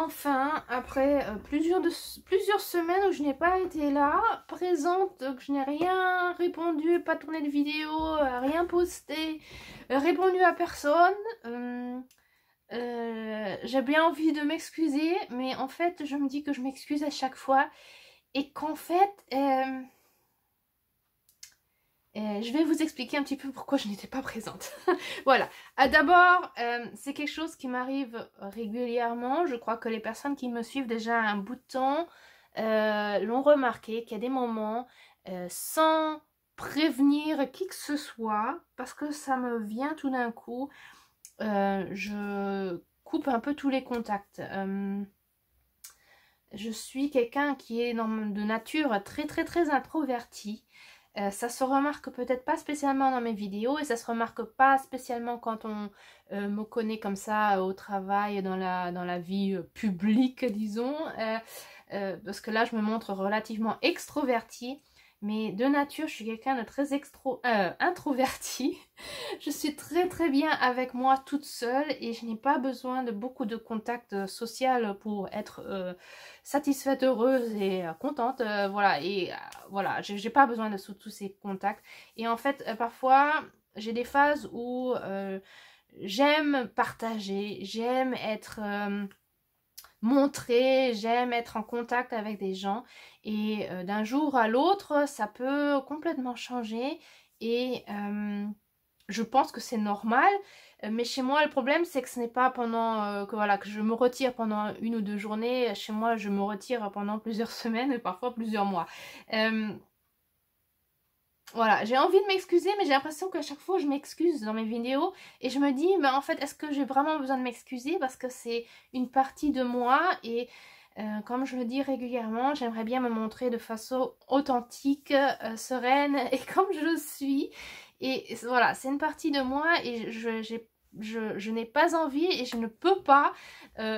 enfin, après plusieurs semaines où je n'ai pas été là, présente, que je n'ai rien répondu, pas tourné de vidéo, rien posté, répondu à personne, j'ai bien envie de m'excuser, mais en fait, je me dis que je m'excuse à chaque fois et qu'en fait, je vais vous expliquer un petit peu pourquoi je n'étais pas présente. Voilà. D'abord, c'est quelque chose qui m'arrive régulièrement. Je crois que les personnes qui me suivent déjà un bout de temps l'ont remarqué, qu'il y a des moments, sans prévenir qui que ce soit, parce que ça me vient tout d'un coup, je coupe un peu tous les contacts. Je suis quelqu'un qui est de nature très introvertie. Ça se remarque peut-être pas spécialement dans mes vidéos et ça se remarque pas spécialement quand on me connaît comme ça au travail, dans la vie publique, disons. Parce que là, je me montre relativement extrovertie. Mais de nature, je suis quelqu'un de très introverti. Je suis très bien avec moi toute seule et je n'ai pas besoin de beaucoup de contacts sociaux pour être satisfaite, heureuse et contente. Voilà, et voilà, j'ai pas besoin de tous ces contacts. Et en fait, parfois, j'ai des phases où j'aime partager, j'aime être montrée, j'aime être en contact avec des gens. Et d'un jour à l'autre, ça peut complètement changer. Et je pense que c'est normal, mais chez moi le problème c'est que ce n'est pas pendant que je me retire pendant 1 ou 2 journées. Chez moi je me retire pendant plusieurs semaines et parfois plusieurs mois. Voilà, j'ai envie de m'excuser, mais j'ai l'impression qu'à chaque fois je m'excuse dans mes vidéos et je me dis, mais en fait, est-ce que j'ai vraiment besoin de m'excuser parce que c'est une partie de moi et comme je le dis régulièrement, j'aimerais bien me montrer de façon authentique, sereine et comme je suis. Et voilà, c'est une partie de moi et je n'ai pas envie et je ne peux pas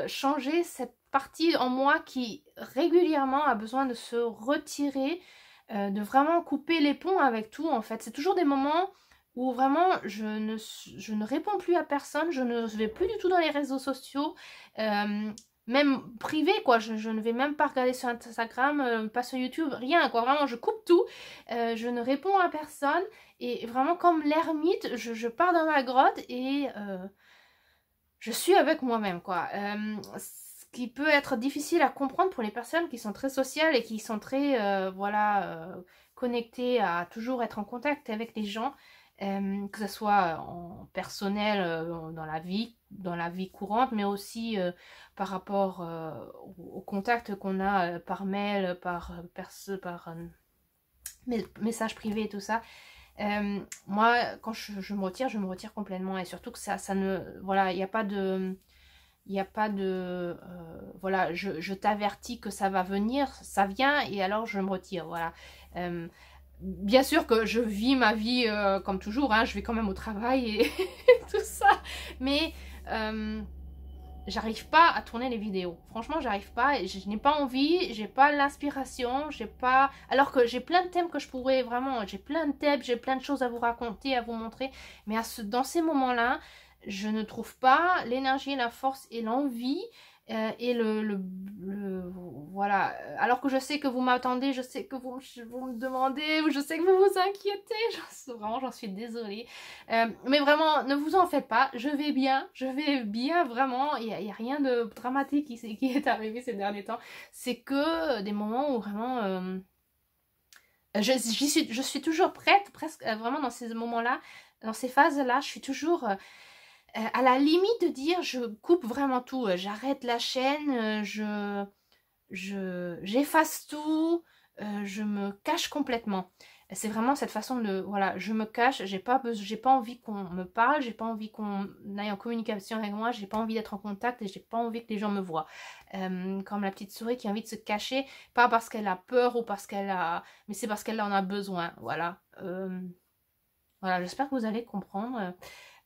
changer cette partie en moi qui régulièrement a besoin de se retirer, de vraiment couper les ponts avec tout en fait. C'est toujours des moments où vraiment je ne réponds plus à personne, je ne vais plus du tout dans les réseaux sociaux, même privé quoi, je ne vais même pas regarder sur Instagram, pas sur YouTube, rien quoi, vraiment je coupe tout, je ne réponds à personne et vraiment comme l'ermite, je pars dans ma grotte et je suis avec moi-même quoi. Ce qui peut être difficile à comprendre pour les personnes qui sont très sociales et qui sont très connectées à toujours être en contact avec les gens, que ce soit en personnel, dans la vie courante, mais aussi par rapport au contact qu'on a par mail, par message privé et tout ça. Moi, quand je me retire, je me retire complètement et surtout que ça ne, voilà, il n'y a pas de, voilà, je t'avertis que ça va venir, ça vient et alors je me retire, voilà. Bien sûr que je vis ma vie comme toujours, hein, je vais quand même au travail et tout ça, mais j'arrive pas à tourner les vidéos. Franchement, j'arrive pas. Je n'ai pas envie, j'ai pas l'inspiration, j'ai pas... Alors que j'ai plein de thèmes que je pourrais vraiment... J'ai plein de thèmes, j'ai plein de choses à vous raconter, à vous montrer. Mais dans ces moments-là, je ne trouve pas l'énergie, la force et l'envie et voilà. Alors que je sais que vous m'attendez, je sais que vous me demandez, ou je sais que vous vous inquiétez. Vraiment, j'en suis désolée. Mais vraiment, ne vous en faites pas. Je vais bien vraiment. Il n'y a rien de dramatique qui est arrivé ces derniers temps. C'est que des moments où vraiment... je suis toujours prête, presque vraiment dans ces moments-là, dans ces phases-là, je suis toujours... à la limite de dire je coupe vraiment tout, j'arrête la chaîne, j'efface tout, je me cache complètement. C'est vraiment cette façon de, voilà, je me cache, j'ai pas envie qu'on me parle, j'ai pas envie qu'on aille en communication avec moi, j'ai pas envie d'être en contact et j'ai pas envie que les gens me voient. Comme la petite souris qui a envie de se cacher, pas parce qu'elle a peur ou parce qu'elle a... mais c'est parce qu'elle en a besoin, voilà. Voilà, j'espère que vous allez comprendre.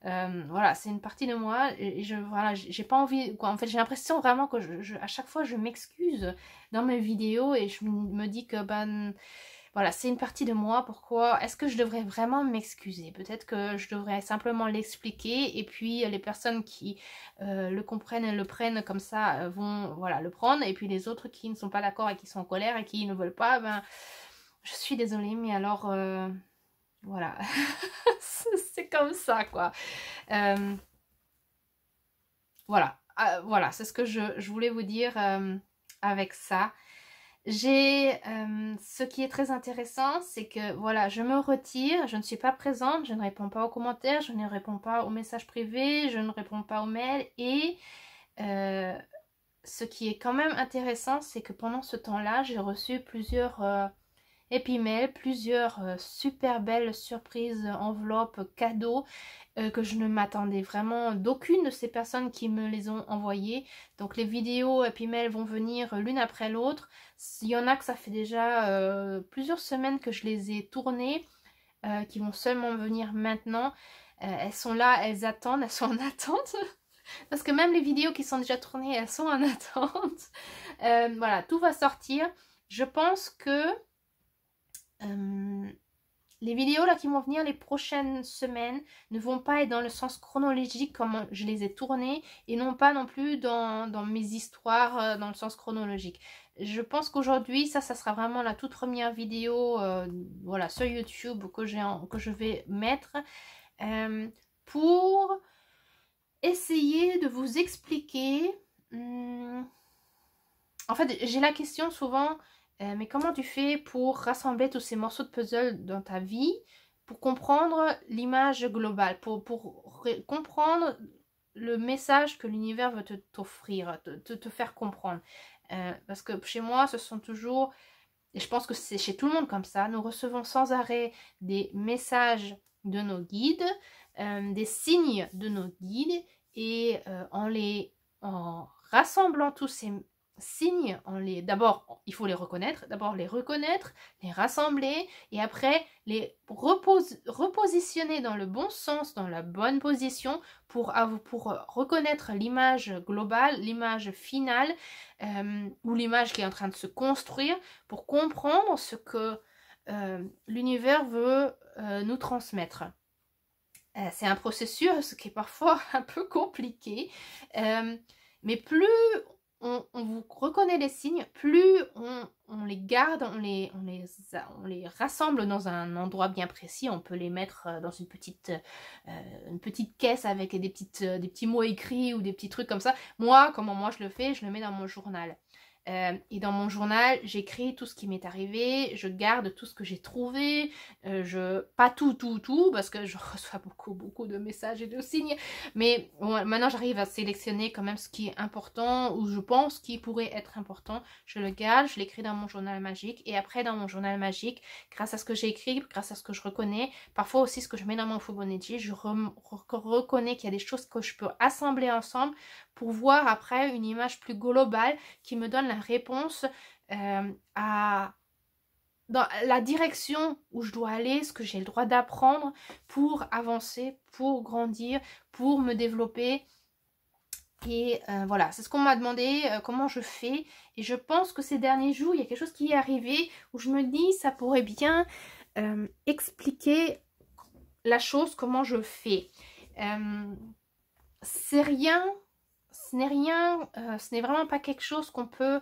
Voilà, c'est une partie de moi et voilà, j'ai pas envie quoi. En fait, j'ai l'impression vraiment que à chaque fois je m'excuse dans mes vidéos et je me dis que voilà, c'est une partie de moi. Pourquoi est-ce que je devrais vraiment m'excuser? Peut-être que je devrais simplement l'expliquer et puis les personnes qui le comprennent et le prennent comme ça vont voilà, le prendre. Et puis les autres qui ne sont pas d'accord et qui sont en colère et qui ne veulent pas, ben je suis désolée, mais alors voilà, c'est comme ça quoi. Voilà, voilà, c'est ce que je voulais vous dire avec ça. Ce qui est très intéressant, c'est que voilà, je me retire, je ne suis pas présente, je ne réponds pas aux commentaires, je ne réponds pas aux messages privés, je ne réponds pas aux mails. Et ce qui est quand même intéressant, c'est que pendant ce temps-là, j'ai reçu plusieurs épimels, plusieurs super belles surprises, enveloppes, cadeaux que je ne m'attendais vraiment d'aucune de ces personnes qui me les ont envoyées. Donc les vidéos épimels vont venir l'une après l'autre. Il y en a que ça fait déjà plusieurs semaines que je les ai tournées, qui vont seulement venir maintenant. Elles sont là, elles attendent, elles sont en attente. Parce que même les vidéos qui sont déjà tournées, elles sont en attente. Voilà, tout va sortir. Je pense que les vidéos là qui vont venir les prochaines semaines ne vont pas être dans le sens chronologique comme je les ai tournées et non pas non plus dans mes histoires dans le sens chronologique. Je pense qu'aujourd'hui ça sera vraiment la toute première vidéo voilà, sur YouTube que je vais mettre pour essayer de vous expliquer. En fait, j'ai la question souvent, mais comment tu fais pour rassembler tous ces morceaux de puzzle dans ta vie, pour comprendre l'image globale, pour comprendre le message que l'univers veut t'offrir, te faire comprendre. Parce que chez moi, ce sont toujours, et je pense que c'est chez tout le monde comme ça, nous recevons sans arrêt des messages de nos guides, des signes de nos guides, et en rassemblant tous ces signes, d'abord il faut les reconnaître, les rassembler et après les repositionner dans le bon sens, dans la bonne position pour reconnaître l'image globale, l'image finale ou l'image qui est en train de se construire, pour comprendre ce que l'univers veut nous transmettre. C'est un processus qui est parfois un peu compliqué, mais plus on vous reconnaît les signes, plus on les garde, on les rassemble dans un endroit bien précis. On peut les mettre dans une petite caisse avec des petits mots écrits ou des petits trucs comme ça. Comment moi je le fais, je le mets dans mon journal. Et dans mon journal, j'écris tout ce qui m'est arrivé, je garde tout ce que j'ai trouvé, pas tout, parce que je reçois beaucoup de messages et de signes, mais bon, maintenant j'arrive à sélectionner quand même ce qui est important, ou je pense qu'il pourrait être important, je le garde, je l'écris dans mon journal magique, et après dans mon journal magique, grâce à ce que j'ai écrit, grâce à ce que je reconnais, parfois aussi ce que je mets dans mon Fibonacci, je reconnais qu'il y a des choses que je peux assembler ensemble pour voir après une image plus globale qui me donne la réponse dans la direction où je dois aller, ce que j'ai le droit d'apprendre pour avancer, pour grandir, pour me développer. Et voilà, c'est ce qu'on m'a demandé, comment je fais. Et je pense que ces derniers jours, il y a quelque chose qui est arrivé où je me dis, ça pourrait bien expliquer la chose, comment je fais. Ce n'est vraiment pas quelque chose qu'on peut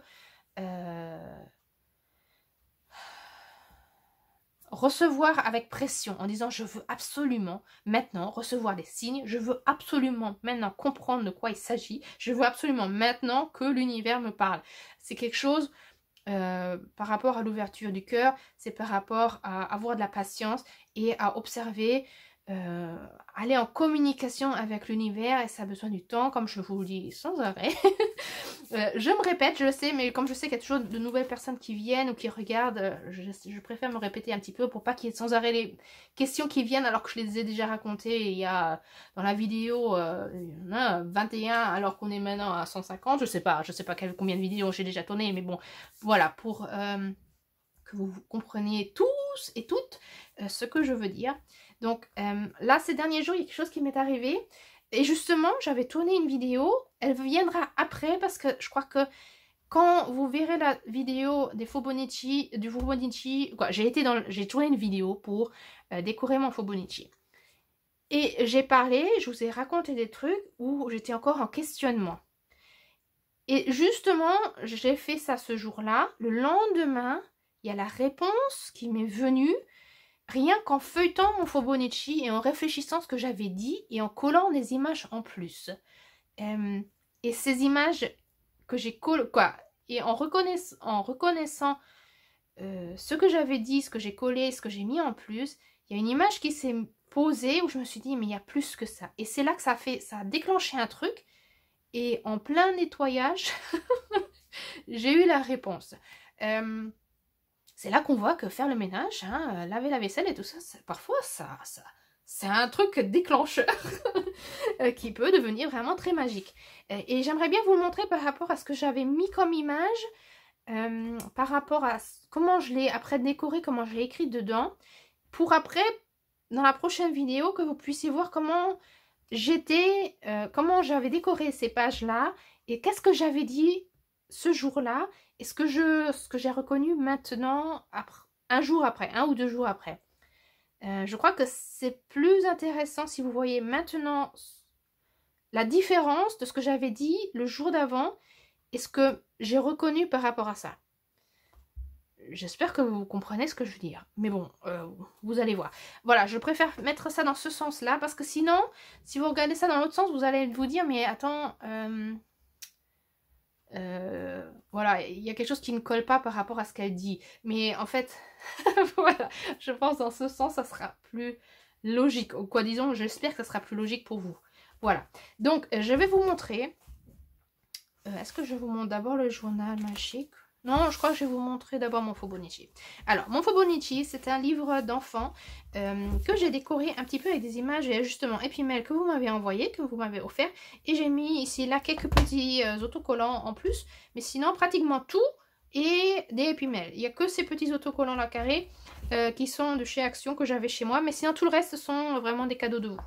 recevoir avec pression en disant je veux absolument maintenant recevoir des signes, je veux absolument maintenant comprendre de quoi il s'agit, je veux absolument maintenant que l'univers me parle. C'est quelque chose par rapport à l'ouverture du cœur, c'est par rapport à avoir de la patience et à observer, aller en communication avec l'univers, et ça a besoin du temps, comme je vous le dis sans arrêt. Je me répète, je le sais, mais comme je sais qu'il y a toujours de nouvelles personnes qui viennent ou qui regardent, je préfère me répéter un petit peu pour pas qu'il y ait sans arrêt les questions qui viennent alors que je les ai déjà racontées il y a dans la vidéo il y en a 21 alors qu'on est maintenant à 150, je sais pas combien de vidéos j'ai déjà tourné, mais bon, voilà, pour que vous compreniez tous et toutes ce que je veux dire. Donc là, ces derniers jours, il y a quelque chose qui m'est arrivé. Et justement, j'avais tourné une vidéo. Elle viendra après parce que je crois que quand vous verrez la vidéo des Fibonacci, du Fibonacci, quoi, j'ai tourné une vidéo pour décorer mon Fibonacci. Et j'ai parlé, je vous ai raconté des trucs où j'étais encore en questionnement. Et justement, j'ai fait ça ce jour-là. Le lendemain, il y a la réponse qui m'est venue, rien qu'en feuilletant mon Fibonacci et en réfléchissant à ce que j'avais dit et en collant des images en plus. Et ces images que j'ai collées, quoi, et en reconnaissant ce que j'avais dit, ce que j'ai collé, ce que j'ai mis en plus, il y a une image qui s'est posée où je me suis dit, mais il y a plus que ça. Et c'est là que ça a déclenché un truc. Et en plein nettoyage, j'ai eu la réponse. C'est là qu'on voit que faire le ménage, hein, laver la vaisselle et tout ça, parfois, c'est un truc déclencheur qui peut devenir vraiment très magique. Et j'aimerais bien vous le montrer par rapport à ce que j'avais mis comme image, par rapport à comment je l'ai après décoré, comment je l'ai écrit dedans, pour après, dans la prochaine vidéo, que vous puissiez voir comment comment j'avais décoré ces pages-là et qu'est-ce que j'avais dit ce jour-là et ce que j'ai reconnu maintenant, un ou 2 jours après. Je crois que c'est plus intéressant si vous voyez maintenant la différence de ce que j'avais dit le jour d'avant et ce que j'ai reconnu par rapport à ça. J'espère que vous comprenez ce que je veux dire. Mais bon, vous allez voir. Voilà, je préfère mettre ça dans ce sens-là parce que sinon, si vous regardez ça dans l'autre sens, vous allez vous dire, mais attends, voilà, il y a quelque chose qui ne colle pas par rapport à ce qu'elle dit. Mais en fait, voilà, je pense dans ce sens, ça sera plus logique. Ou quoi, disons, j'espère que ça sera plus logique pour vous. Voilà, donc je vais vous montrer. Est-ce que je vous montre d'abord le journal magique ? Non, je crois que je vais vous montrer d'abord mon Fibonacci. Alors, mon Fibonacci, c'est un livre d'enfant que j'ai décoré un petit peu avec des images et ajustements épimètres que vous m'avez envoyé, que vous m'avez offert. Et j'ai mis ici, là, quelques petits autocollants en plus. Mais sinon, pratiquement tout et des épimètres. Il n'y a que ces petits autocollants là carrés qui sont de chez Action que j'avais chez moi. Mais sinon, tout le reste, ce sont vraiment des cadeaux de vous.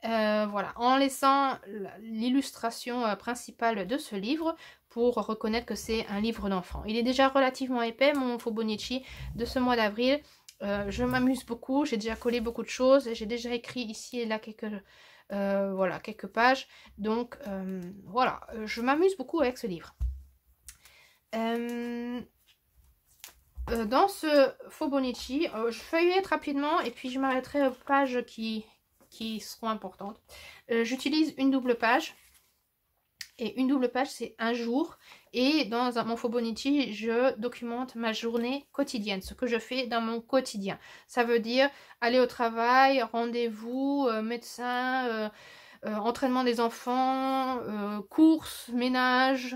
Voilà, en laissant l'illustration principale de ce livre pour reconnaître que c'est un livre d'enfant. Il est déjà relativement épais, mon Fibonacci de ce mois d'avril. Je m'amuse beaucoup, j'ai déjà collé beaucoup de choses, j'ai déjà écrit ici et là quelques pages. Donc voilà, je m'amuse beaucoup avec ce livre. Dans ce Fibonacci, je feuillette rapidement et puis je m'arrêterai aux pages qui seront importantes. J'utilise une double page. Et une double page, c'est un jour. Et dans mon Fibonacci, je documente ma journée quotidienne, ce que je fais dans mon quotidien. Ça veut dire aller au travail, rendez-vous, médecin, entraînement des enfants, courses, ménage.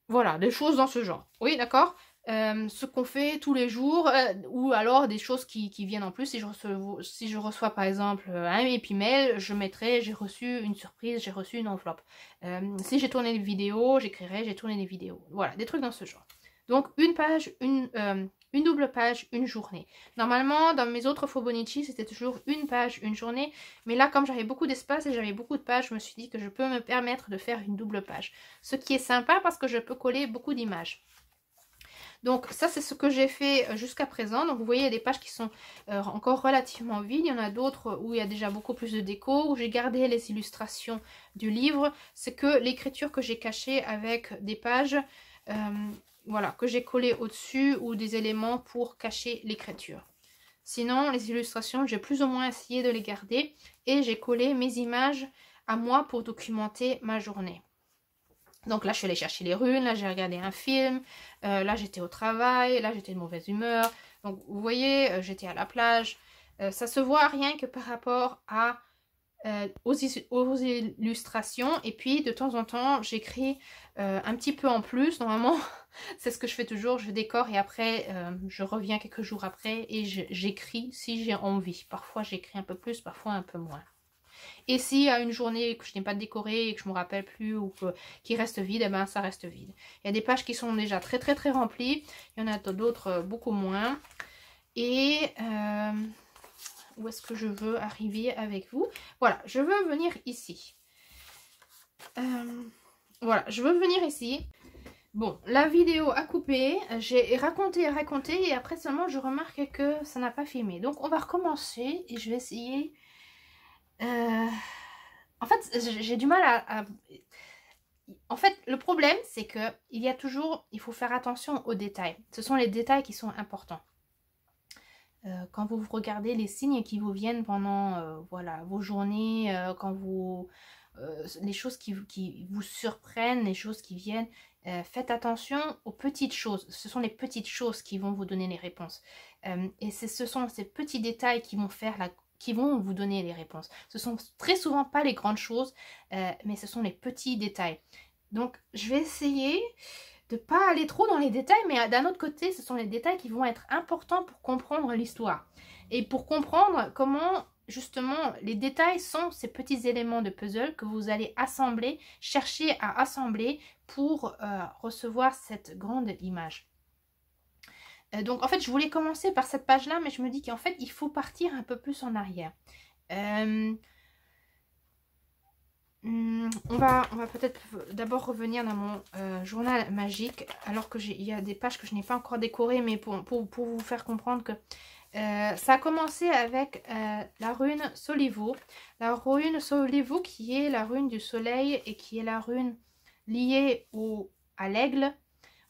Voilà, des choses dans ce genre. Oui, d'accord ? Ce qu'on fait tous les jours, ou alors des choses qui viennent en plus. Si je reçois par exemple un épimètre, je mettrai j'ai reçu une surprise, j'ai reçu une enveloppe. Si j'ai tourné des vidéos, j'écrirai j'ai tourné des vidéos. Voilà, des trucs dans ce genre. Donc une page, une double page, une journée. Normalement, dans mes autres Fibonacci, c'était toujours une page, une journée. Mais là, comme j'avais beaucoup d'espace et j'avais beaucoup de pages, je me suis dit que je peux me permettre de faire une double page. Ce qui est sympa parce que je peux coller beaucoup d'images. Donc ça, c'est ce que j'ai fait jusqu'à présent. Donc vous voyez, il y a des pages qui sont encore relativement vides. Il y en a d'autres où il y a déjà beaucoup plus de déco, où j'ai gardé les illustrations du livre. C'est que l'écriture que j'ai cachée avec des pages, voilà, que j'ai collées au-dessus ou des éléments pour cacher l'écriture. Sinon, les illustrations, j'ai plus ou moins essayé de les garder et j'ai collé mes images à moi pour documenter ma journée. Donc là, je suis allée chercher les runes, là, j'ai regardé un film, là, j'étais au travail, là, j'étais de mauvaise humeur. Donc, vous voyez, j'étais à la plage. Ça se voit rien que par rapport à, aux illustrations. Et puis, de temps en temps, j'écris un petit peu en plus. Normalement, c'est ce que je fais toujours. Je décore et après, je reviens quelques jours après et j'écris si j'ai envie. Parfois, j'écris un peu plus, parfois un peu moins. Et si à une journée que je n'ai pas décoré et que je ne me rappelle plus ou qui reste vide, eh ben ça reste vide. Il y a des pages qui sont déjà très très très remplies. Il y en a d'autres beaucoup moins. Et où est-ce que je veux arriver avec vous? Voilà, je veux venir ici. Voilà, je veux venir ici. Bon, la vidéo a coupé, j'ai raconté et après seulement je remarque que ça n'a pas filmé. Donc on va recommencer et je vais essayer. En fait, j'ai du mal à... En fait, le problème, c'est que il faut faire attention aux détails. Ce sont les détails qui sont importants. Quand vous regardez les signes qui vous viennent pendant voilà, vos journées, quand vous... les choses qui vous surprennent, les choses qui viennent, faites attention aux petites choses. Ce sont les petites choses qui vont vous donner les réponses. Et ce sont ces petits détails qui vont qui vont vous donner les réponses. Ce sont très souvent pas les grandes choses, mais ce sont les petits détails. Donc, je vais essayer de pas aller trop dans les détails, mais d'un autre côté, ce sont les détails qui vont être importants pour comprendre l'histoire. Et pour comprendre comment, justement, les détails sont ces petits éléments de puzzle que vous allez assembler, chercher à assembler pour recevoir cette grande image. Donc, en fait, je voulais commencer par cette page-là, mais je me dis qu'en fait, il faut partir un peu plus en arrière. On va peut-être d'abord revenir dans mon journal magique, alors que il y a des pages que je n'ai pas encore décorées, mais pour vous faire comprendre que ça a commencé avec la rune Solivo. La rune Solivo qui est la rune du soleil et qui est la rune liée à l'aigle,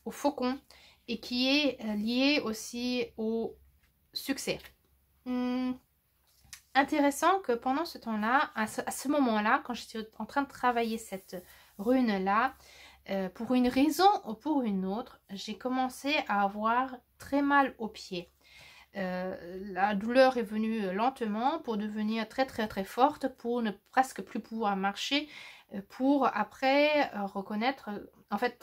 au faucon, et qui est liée aussi au succès. Intéressant que pendant ce temps-là, à ce moment-là, quand j'étais en train de travailler cette rune-là, pour une raison ou pour une autre, j'ai commencé à avoir très mal aux pieds. La douleur est venue lentement pour devenir très forte, pour ne presque plus pouvoir marcher, pour après reconnaître, en fait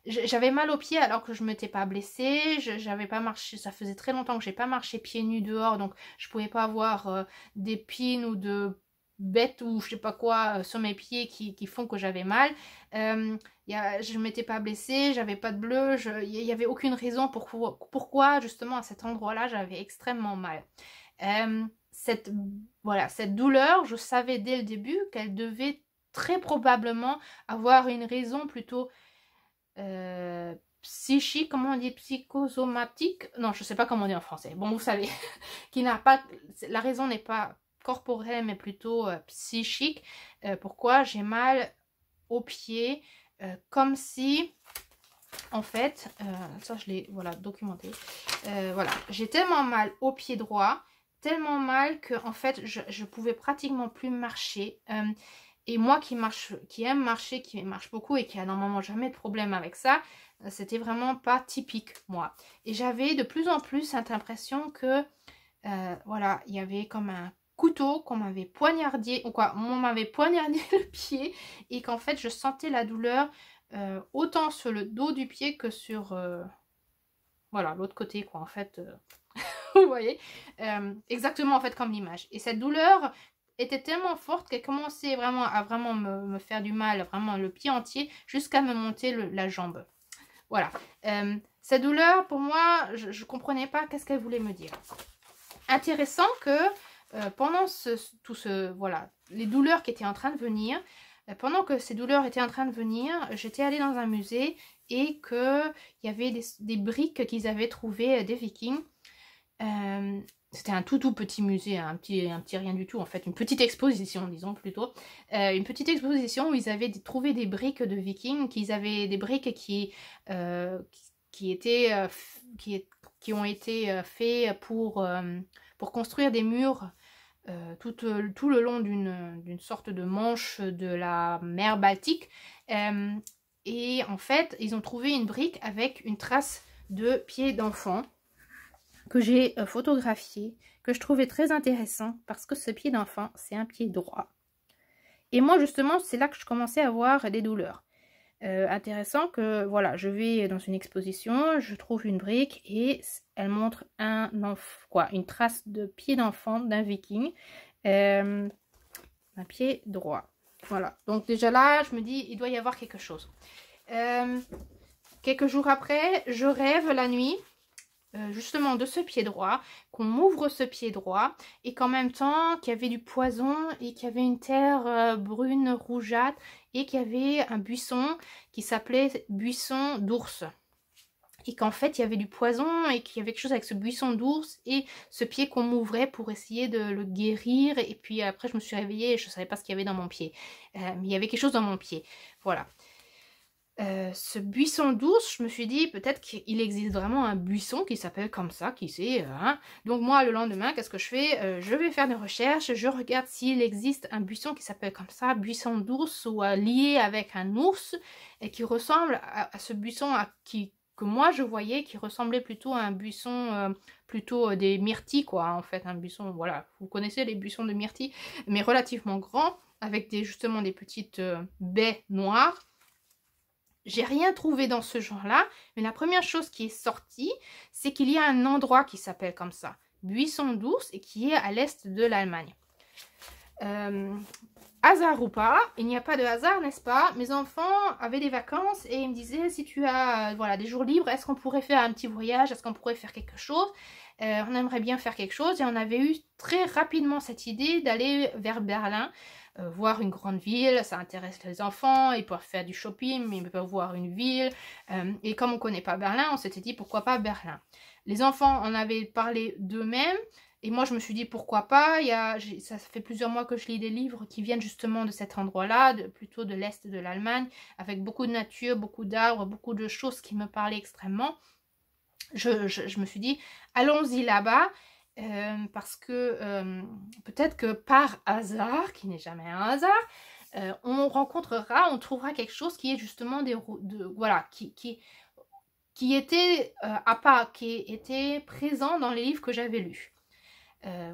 j'avais mal aux pieds alors que je ne m'étais pas blessée, j'avais pas marché, ça faisait très longtemps que j'ai pas marché pieds nus dehors, donc je pouvais pas avoir d'épines ou de bêtes ou je sais pas quoi sur mes pieds qui font que j'avais mal. Je m'étais pas blessée, j'avais pas de bleu, il y avait aucune raison pourquoi justement à cet endroit-là j'avais extrêmement mal. Cette douleur, je savais dès le début qu'elle devait très probablement avoir une raison plutôt psychique, comment on dit, psychosomatique, non je sais pas comment on dit en français, bon vous savez, qui n'a pas, la raison n'est pas corporelle mais plutôt psychique. Pourquoi j'ai mal aux pieds, comme si en fait, ça je l'ai voilà documenté, voilà, j'ai tellement mal au pied droit, tellement mal que en fait je pouvais pratiquement plus marcher. Et moi qui aime marcher, qui marche beaucoup et qui a normalement jamais de problème avec ça, c'était vraiment pas typique moi. Et j'avais de plus en plus cette impression que, voilà, il y avait comme un couteau qu'on m'avait poignardé, ou quoi, on m'avait poignardé le pied et qu'en fait je sentais la douleur autant sur le dos du pied que sur, voilà, l'autre côté quoi en fait. Vous voyez, exactement en fait comme l'image. Et cette douleur était tellement forte qu'elle commençait vraiment à me faire du mal, vraiment le pied entier, jusqu'à me monter la jambe. Voilà. Cette douleur, pour moi, je ne comprenais pas qu'est-ce qu'elle voulait me dire. Intéressant que pendant voilà, les douleurs qui étaient en train de venir, pendant que ces douleurs étaient en train de venir, j'étais allée dans un musée et qu'il y avait des briques qu'ils avaient trouvées des Vikings. C'était un tout petit musée, un petit rien du tout en fait, une petite exposition disons plutôt, une petite exposition où ils avaient trouvé des briques de Vikings, des briques qui ont été faits pour construire des murs tout le long d'une sorte de manche de la mer Baltique, et en fait ils ont trouvé une brique avec une trace de pied d'enfant que j'ai photographié, que je trouvais très intéressant parce que ce pied d'enfant, c'est un pied droit. Et moi, justement, c'est là que je commençais à avoir des douleurs. Intéressant que, voilà, je vais dans une exposition, je trouve une brique et elle montre une trace de pied d'enfant d'un Viking, un pied droit. Voilà, donc déjà là, je me dis, il doit y avoir quelque chose. Quelques jours après, je rêve la nuit, justement de ce pied droit, qu'on m'ouvre ce pied droit et qu'en même temps qu'il y avait du poison et qu'il y avait une terre brune rougeâtre et qu'il y avait un buisson qui s'appelait buisson d'ours. Et qu'en fait, il y avait du poison et qu'il y avait quelque chose avec ce buisson d'ours et ce pied qu'on m'ouvrait pour essayer de le guérir. Et puis après, je me suis réveillée et je ne savais pas ce qu'il y avait dans mon pied. Mais il y avait quelque chose dans mon pied. Voilà. Ce buisson d'ours, je me suis dit peut-être qu'il existe vraiment un buisson qui s'appelle comme ça, qui sait. Hein. Donc moi, le lendemain, qu'est-ce que je fais? Je vais faire des recherches, je regarde s'il existe un buisson qui s'appelle comme ça, buisson d'ours, ou lié avec un ours, et qui ressemble à ce buisson que moi je voyais, qui ressemblait plutôt à un buisson, plutôt des myrtilles, quoi, en fait, un buisson, voilà, vous connaissez les buissons de myrtilles, mais relativement grand, avec justement des petites baies noires. J'ai rien trouvé dans ce genre-là, mais la première chose qui est sortie, c'est qu'il y a un endroit qui s'appelle comme ça, buisson d'ours, et qui est à l'est de l'Allemagne. Hasard ou pas, il n'y a pas de hasard, n'est-ce pas? Mes enfants avaient des vacances et ils me disaient, si tu as voilà, des jours libres, est-ce qu'on pourrait faire un petit voyage? Est-ce qu'on pourrait faire quelque chose? On aimerait bien faire quelque chose et on avait eu très rapidement cette idée d'aller vers Berlin. Voir une grande ville, ça intéresse les enfants, ils peuvent faire du shopping, mais ils peuvent voir une ville. Et comme on ne connaît pas Berlin, on s'était dit pourquoi pas Berlin. Les enfants en avaient parlé d'eux-mêmes, et moi je me suis dit pourquoi pas. Ça fait plusieurs mois que je lis des livres qui viennent justement de cet endroit-là, plutôt de l'est de l'Allemagne, avec beaucoup de nature, beaucoup d'arbres, beaucoup de choses qui me parlaient extrêmement. Je me suis dit, allons-y là-bas. Parce que peut-être que par hasard, qui n'est jamais un hasard, on rencontrera, on trouvera quelque chose qui est justement voilà, qui était qui était présent dans les livres que j'avais lus.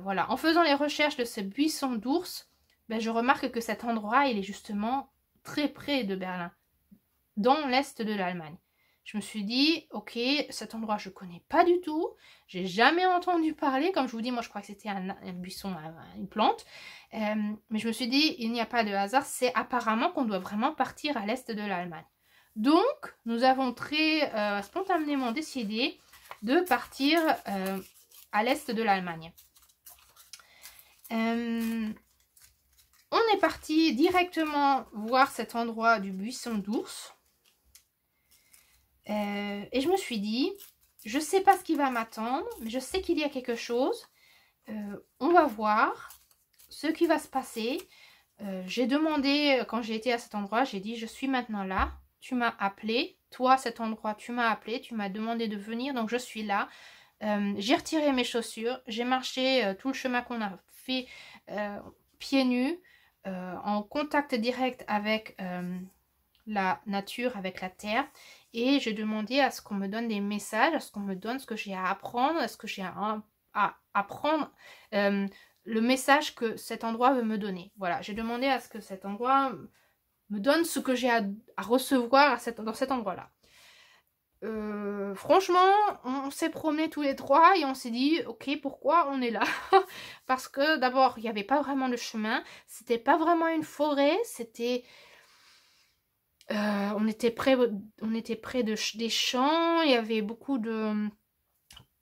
Voilà, en faisant les recherches de ce buisson d'ours, ben, je remarque que cet endroit, il est justement très près de Berlin, dans l'est de l'Allemagne. Je me suis dit, ok, cet endroit je connais pas du tout, j'ai jamais entendu parler, comme je vous dis, moi je crois que c'était un buisson, une plante, mais je me suis dit, il n'y a pas de hasard, c'est apparemment qu'on doit vraiment partir à l'est de l'Allemagne. Donc, nous avons très spontanément décidé de partir à l'est de l'Allemagne. On est parti directement voir cet endroit du buisson d'ours. Et je me suis dit, je sais pas ce qui va m'attendre, mais je sais qu'il y a quelque chose. On va voir ce qui va se passer. J'ai demandé, quand j'ai été à cet endroit, j'ai dit, je suis maintenant là. Tu m'as appelé. Toi, à cet endroit, tu m'as appelé. Tu m'as demandé de venir, donc je suis là. J'ai retiré mes chaussures. J'ai marché tout le chemin qu'on a fait pieds nus, en contact direct avec la nature, avec la terre. Et j'ai demandé à ce qu'on me donne des messages, à ce qu'on me donne ce que j'ai à apprendre, à ce que j'ai à apprendre, le message que cet endroit veut me donner. Voilà, j'ai demandé à ce que cet endroit me donne ce que j'ai à recevoir dans cet endroit-là. Franchement, on s'est promenés tous les trois et on s'est dit, ok, pourquoi on est là? Parce que d'abord, il n'y avait pas vraiment de chemin, c'était pas vraiment une forêt, c'était... on était près des champs, il y avait beaucoup de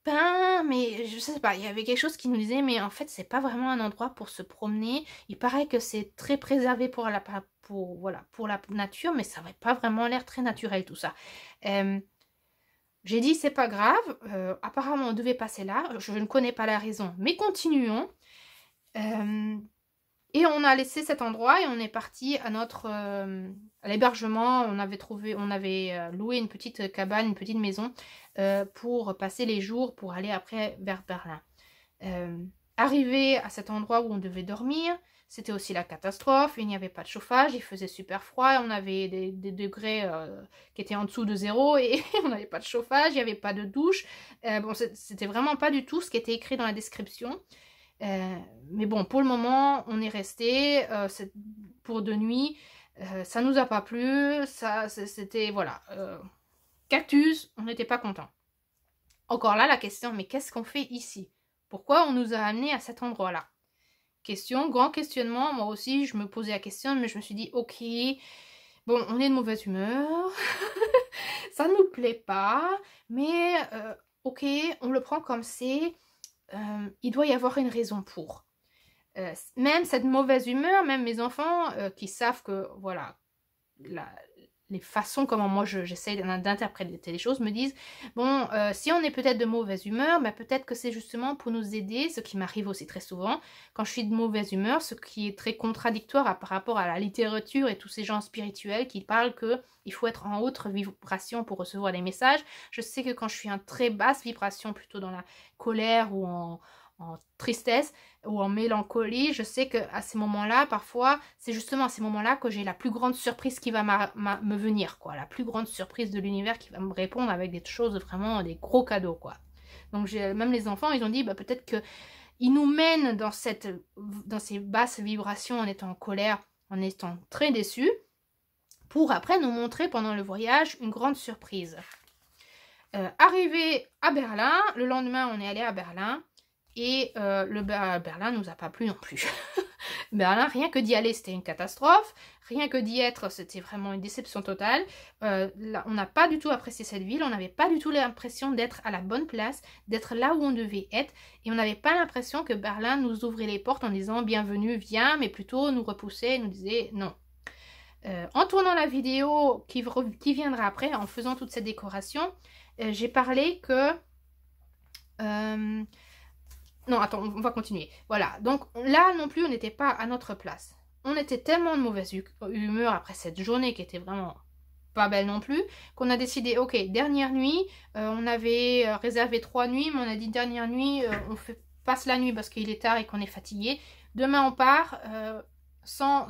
pins, mais je sais pas, il y avait quelque chose qui nous disait, mais en fait, c'est pas vraiment un endroit pour se promener. Il paraît que c'est très préservé pour la nature, mais ça n'avait pas vraiment l'air très naturel tout ça. J'ai dit, c'est pas grave, apparemment on devait passer là, je ne connais pas la raison, mais continuons. Et on a laissé cet endroit et on est parti à à l'hébergement. On avait loué une petite cabane, une petite maison pour passer les jours, pour aller après vers Berlin. Arrivé à cet endroit où on devait dormir, c'était aussi la catastrophe. Il n'y avait pas de chauffage, il faisait super froid, on avait des degrés qui étaient en dessous de 0 et on n'avait pas de chauffage, il n'y avait pas de douche. Bon, c'était vraiment pas du tout ce qui était écrit dans la description. Mais bon, pour le moment, on est resté pour 2 nuits. Ça nous a pas plu. C'était, voilà, cactus, on n'était pas content. Encore là, la question, mais qu'est-ce qu'on fait ici? Pourquoi on nous a amenés à cet endroit-là? Question, grand questionnement. Moi aussi, je me posais la question, mais je me suis dit, ok, bon, on est de mauvaise humeur. Ça ne nous plaît pas, mais ok, on le prend comme c'est. Il doit y avoir une raison pour. Même cette mauvaise humeur, même mes enfants qui savent que, voilà, les façons comment moi j'essaie d'interpréter les choses me disent bon, si on est peut-être de mauvaise humeur, bah, peut-être que c'est justement pour nous aider, ce qui m'arrive aussi très souvent quand je suis de mauvaise humeur, ce qui est très contradictoire par rapport à la littérature et tous ces gens spirituels qui parlent que il faut être en haute vibration pour recevoir les messages. Je sais que quand je suis en très basse vibration, plutôt dans la colère ou en tristesse ou en mélancolie, je sais qu'à ces moments-là, parfois, c'est justement à ces moments-là que j'ai la plus grande surprise qui va me venir, quoi. La plus grande surprise de l'univers qui va me répondre avec des choses vraiment, des gros cadeaux, quoi. Donc même les enfants, ils ont dit, bah, peut-être qu'ils nous mènent dans ces basses vibrations en étant en colère, en étant très déçus, pour après nous montrer pendant le voyage une grande surprise. Arrivé à Berlin, le lendemain, on est allé à Berlin. Et Berlin nous a pas plu non plus. Berlin, rien que d'y aller, c'était une catastrophe. Rien que d'y être, c'était vraiment une déception totale. Là, on n'a pas du tout apprécié cette ville. On n'avait pas du tout l'impression d'être à la bonne place, d'être là où on devait être. Et on n'avait pas l'impression que Berlin nous ouvrait les portes en disant « Bienvenue, viens », mais plutôt nous repoussait et nous disait « Non ». En tournant la vidéo qui viendra après, en faisant toute cette décoration, j'ai parlé que... non, attends, on va continuer. Voilà, donc là non plus, on n'était pas à notre place. On était tellement de mauvaise humeur après cette journée qui était vraiment pas belle non plus, qu'on a décidé, ok, dernière nuit, on avait réservé 3 nuits, mais on a dit dernière nuit, passe la nuit parce qu'il est tard et qu'on est fatigué. Demain on part, sans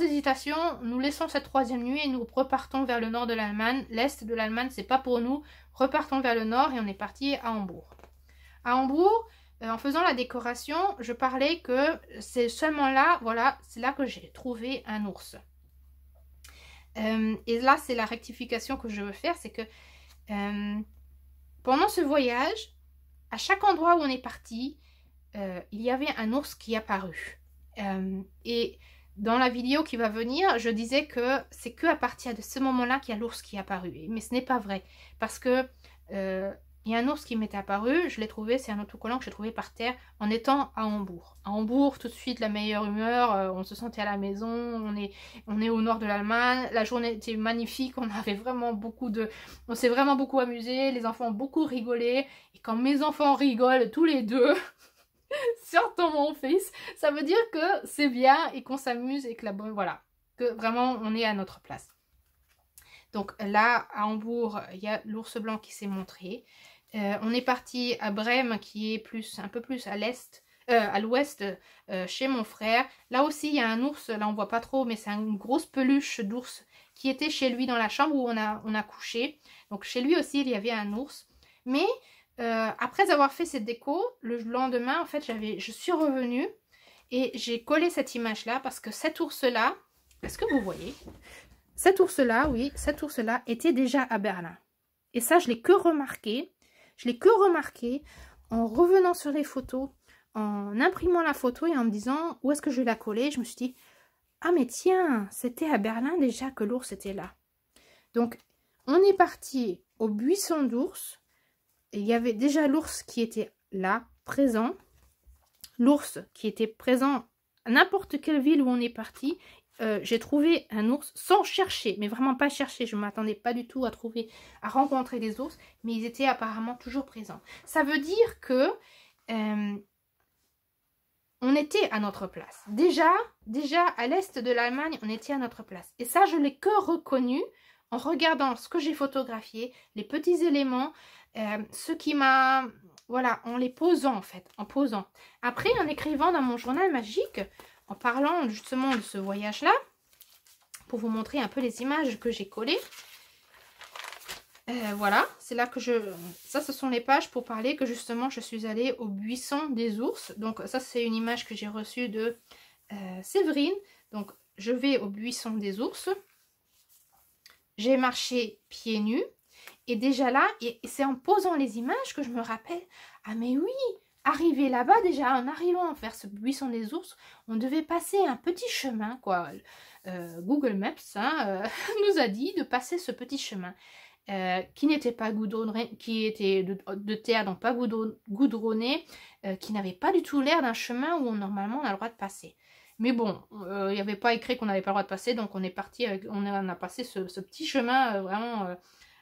hésitation, nous laissons cette 3e nuit et nous repartons vers le nord de l'Allemagne. L'est de l'Allemagne, c'est pas pour nous. Repartons vers le nord et on est parti à Hambourg. À Hambourg, en faisant la décoration, je parlais que c'est seulement là, voilà, c'est là que j'ai trouvé un ours. Et là, c'est la rectification que je veux faire, c'est que pendant ce voyage, à chaque endroit où on est parti, il y avait un ours qui est apparu. Et dans la vidéo qui va venir, je disais que c'est que à partir de ce moment-là qu'il y a l'ours qui est apparu. Mais ce n'est pas vrai, parce que... il y a un ours qui m'était apparu, je l'ai trouvé, c'est un autocollant que j'ai trouvé par terre en étant à Hambourg. À Hambourg, tout de suite la meilleure humeur, on se sentait à la maison, on est au nord de l'Allemagne, la journée était magnifique, on s'est vraiment beaucoup amusé, les enfants ont beaucoup rigolé, et quand mes enfants rigolent tous les deux, surtout mon fils, ça veut dire que c'est bien et qu'on s'amuse et que voilà, que vraiment on est à notre place. Donc là, à Hambourg, il y a l'ours blanc qui s'est montré. On est parti à Brême, qui est un peu plus à l'est, à l'ouest, chez mon frère. Là aussi, il y a un ours, là on voit pas trop, mais c'est une grosse peluche d'ours qui était chez lui dans la chambre où on a couché. Donc chez lui aussi, il y avait un ours. Mais après avoir fait cette déco, le lendemain, en fait, je suis revenue et j'ai collé cette image-là parce que cet ours-là, est-ce que vous voyez ? Cet ours-là, oui, cet ours-là était déjà à Berlin. Et ça, je l'ai que remarqué. Je l'ai que remarqué en revenant sur les photos, en imprimant la photo et en me disant où est-ce que je vais la coller. Je me suis dit, ah mais tiens, c'était à Berlin déjà que l'ours était là. Donc, on est parti au buisson d'ours. Il y avait déjà l'ours qui était là, présent. L'ours qui était présent à n'importe quelle ville où on est parti. J'ai trouvé un ours sans chercher, mais vraiment pas chercher. Je ne m'attendais pas du tout à rencontrer des ours, mais ils étaient apparemment toujours présents. Ça veut dire que on était à notre place. Déjà à l'est de l'Allemagne, on était à notre place. Et ça, je l'ai que reconnu en regardant ce que j'ai photographié, les petits éléments, ce qui m'a... Voilà, en les posant en fait, en posant. Après, en écrivant dans mon journal magique, en parlant justement de ce voyage-là, pour vous montrer un peu les images que j'ai collées. Voilà, c'est là que ça, ce sont les pages pour parler que justement, je suis allée au buisson des ours. Donc ça, c'est une image que j'ai reçue de Séverine. Donc, je vais au buisson des ours. J'ai marché pieds nus. Et déjà là, et c'est en posant les images que je me rappelle, ah mais oui, arrivé là-bas, déjà en arrivant vers ce buisson des ours, on devait passer un petit chemin, quoi. Google Maps nous a dit de passer ce petit chemin qui n'était pas goudronné, qui était de terre, donc pas goudronné, qui n'avait pas du tout l'air d'un chemin où normalement on a le droit de passer. Mais bon, il n'y avait pas écrit qu'on n'avait pas le droit de passer, donc on est parti, on a passé ce petit chemin vraiment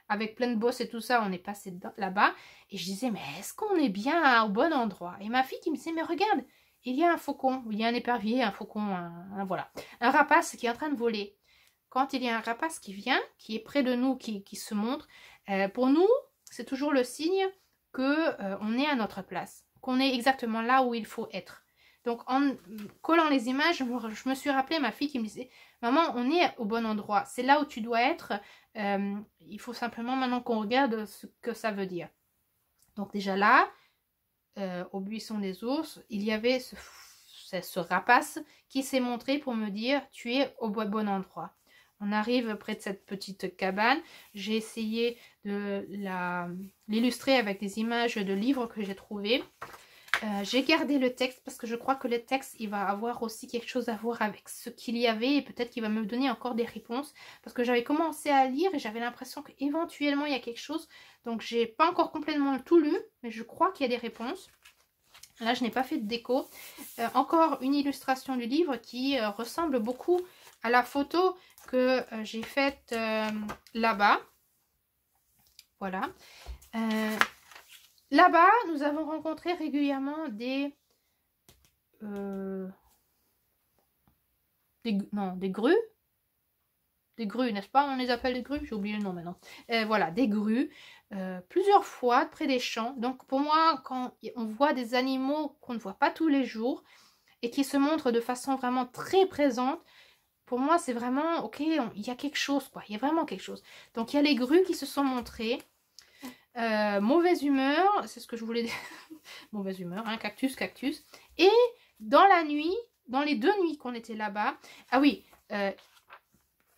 avec plein de bosses et tout ça, on est passé là-bas. Et je disais, mais est-ce qu'on est bien au bon endroit? Et ma fille qui me disait, mais regarde, il y a un faucon, il y a un épervier, un faucon, voilà. Un rapace qui est en train de voler. Quand il y a un rapace qui vient, qui est près de nous, qui se montre, pour nous, c'est toujours le signe que on est à notre place, qu'on est exactement là où il faut être. Donc en collant les images, je me suis rappelé ma fille qui me disait, maman, on est au bon endroit, c'est là où tu dois être, il faut simplement maintenant qu'on regarde ce que ça veut dire. Donc déjà là, au buisson des ours, il y avait ce rapace qui s'est montré pour me dire, tu es au bon endroit. On arrive près de cette petite cabane. J'ai essayé de l'illustrer avec des images de livres que j'ai trouvés. J'ai gardé le texte parce que je crois que le texte, il va avoir aussi quelque chose à voir avec ce qu'il y avait et peut-être qu'il va me donner encore des réponses parce que j'avais commencé à lire et j'avais l'impression qu'éventuellement il y a quelque chose. Donc j'ai pas encore complètement tout lu, mais je crois qu'il y a des réponses. Là, je n'ai pas fait de déco. Encore une illustration du livre qui ressemble beaucoup à la photo que j'ai faite là-bas. Voilà. Là-bas, nous avons rencontré régulièrement des grues. Des grues, n'est-ce pas? On les appelle des grues? J'ai oublié le nom maintenant. Voilà, des grues. Plusieurs fois près des champs. Donc pour moi, quand on voit des animaux qu'on ne voit pas tous les jours et qui se montrent de façon vraiment très présente, pour moi c'est vraiment, ok, il y a quelque chose, quoi. Il y a vraiment quelque chose. Donc il y a les grues qui se sont montrées. Mauvaise humeur, c'est ce que je voulais dire. Mauvaise humeur, hein, cactus. Et dans la nuit, dans les 2 nuits qu'on était là-bas, ah oui,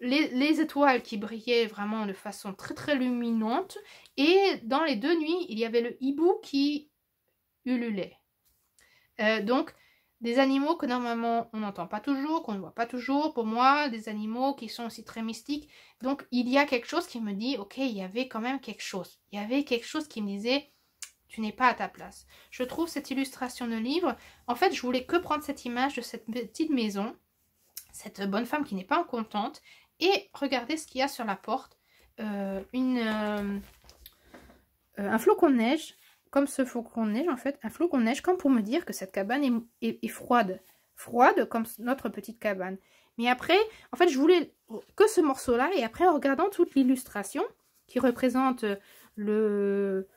les étoiles qui brillaient vraiment de façon très très luminante. Et dans les 2 nuits, il y avait le hibou qui ululait. Donc, des animaux que normalement on n'entend pas toujours, qu'on ne voit pas toujours. Pour moi, des animaux qui sont aussi très mystiques. Donc, il y a quelque chose qui me dit, ok, il y avait quand même quelque chose. Il y avait quelque chose qui me disait, tu n'es pas à ta place. Je trouve cette illustration de livre, en fait, je voulais que prendre cette image de cette petite maison, cette bonne femme qui n'est pas contente, et regardez ce qu'il y a sur la porte. Un flocon de neige, comme ce flocon de neige en fait, un flocon de neige, comme pour me dire que cette cabane est froide. Froide comme notre petite cabane. Mais après, en fait, je voulais que ce morceau-là, et après, en regardant toute l'illustration, qui représente le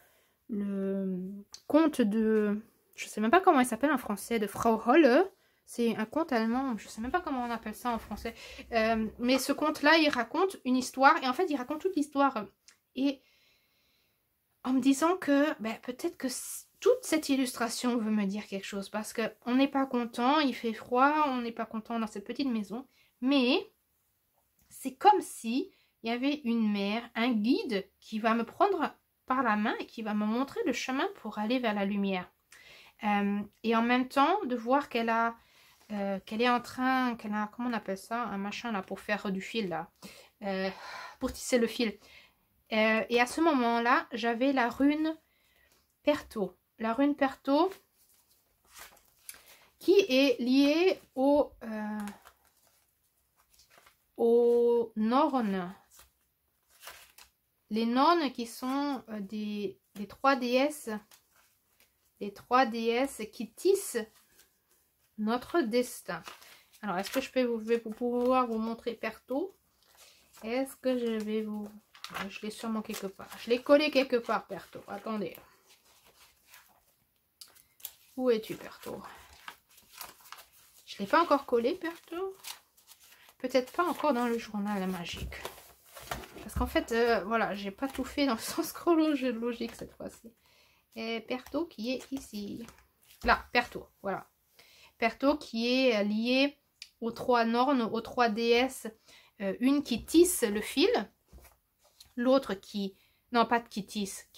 conte de... Je sais même pas comment il s'appelle en français, de Frau Holle. C'est un conte allemand, je sais même pas comment on appelle ça en français. Mais ce conte-là, il raconte une histoire, et en fait, il raconte toute l'histoire. Et en me disant que peut-être que toute cette illustration veut me dire quelque chose. Parce qu'on n'est pas content, il fait froid, on n'est pas content dans cette petite maison. Mais c'est comme si il y avait une mère, un guide qui va me prendre par la main et qui va me montrer le chemin pour aller vers la lumière. Et en même temps, de voir qu'elle est en train, comment on appelle ça, un machin là pour faire du fil là, pour tisser le fil. Et à ce moment-là, j'avais la rune Perto. La rune Perto qui est liée aux Nornes. Les Nornes qui sont des 3 déesses. Les 3 déesses qui tissent notre destin. Alors, est-ce que je vais pouvoir vous montrer Perto? Est-ce que je vais vous... Je l'ai sûrement quelque part. Je l'ai collé quelque part, Perto. Attendez. Où es-tu, Perto? Je ne l'ai pas encore collé, Perto. Peut-être pas encore dans le journal magique. Parce qu'en fait, voilà, j'ai pas tout fait dans le sens chronologique cette fois-ci. Et Perto qui est ici. Là, Perto, voilà. Perto qui est lié aux 3 Nornes, aux 3 déesses. Une qui tisse le fil. L'autre qui... Non, pas qui tisse.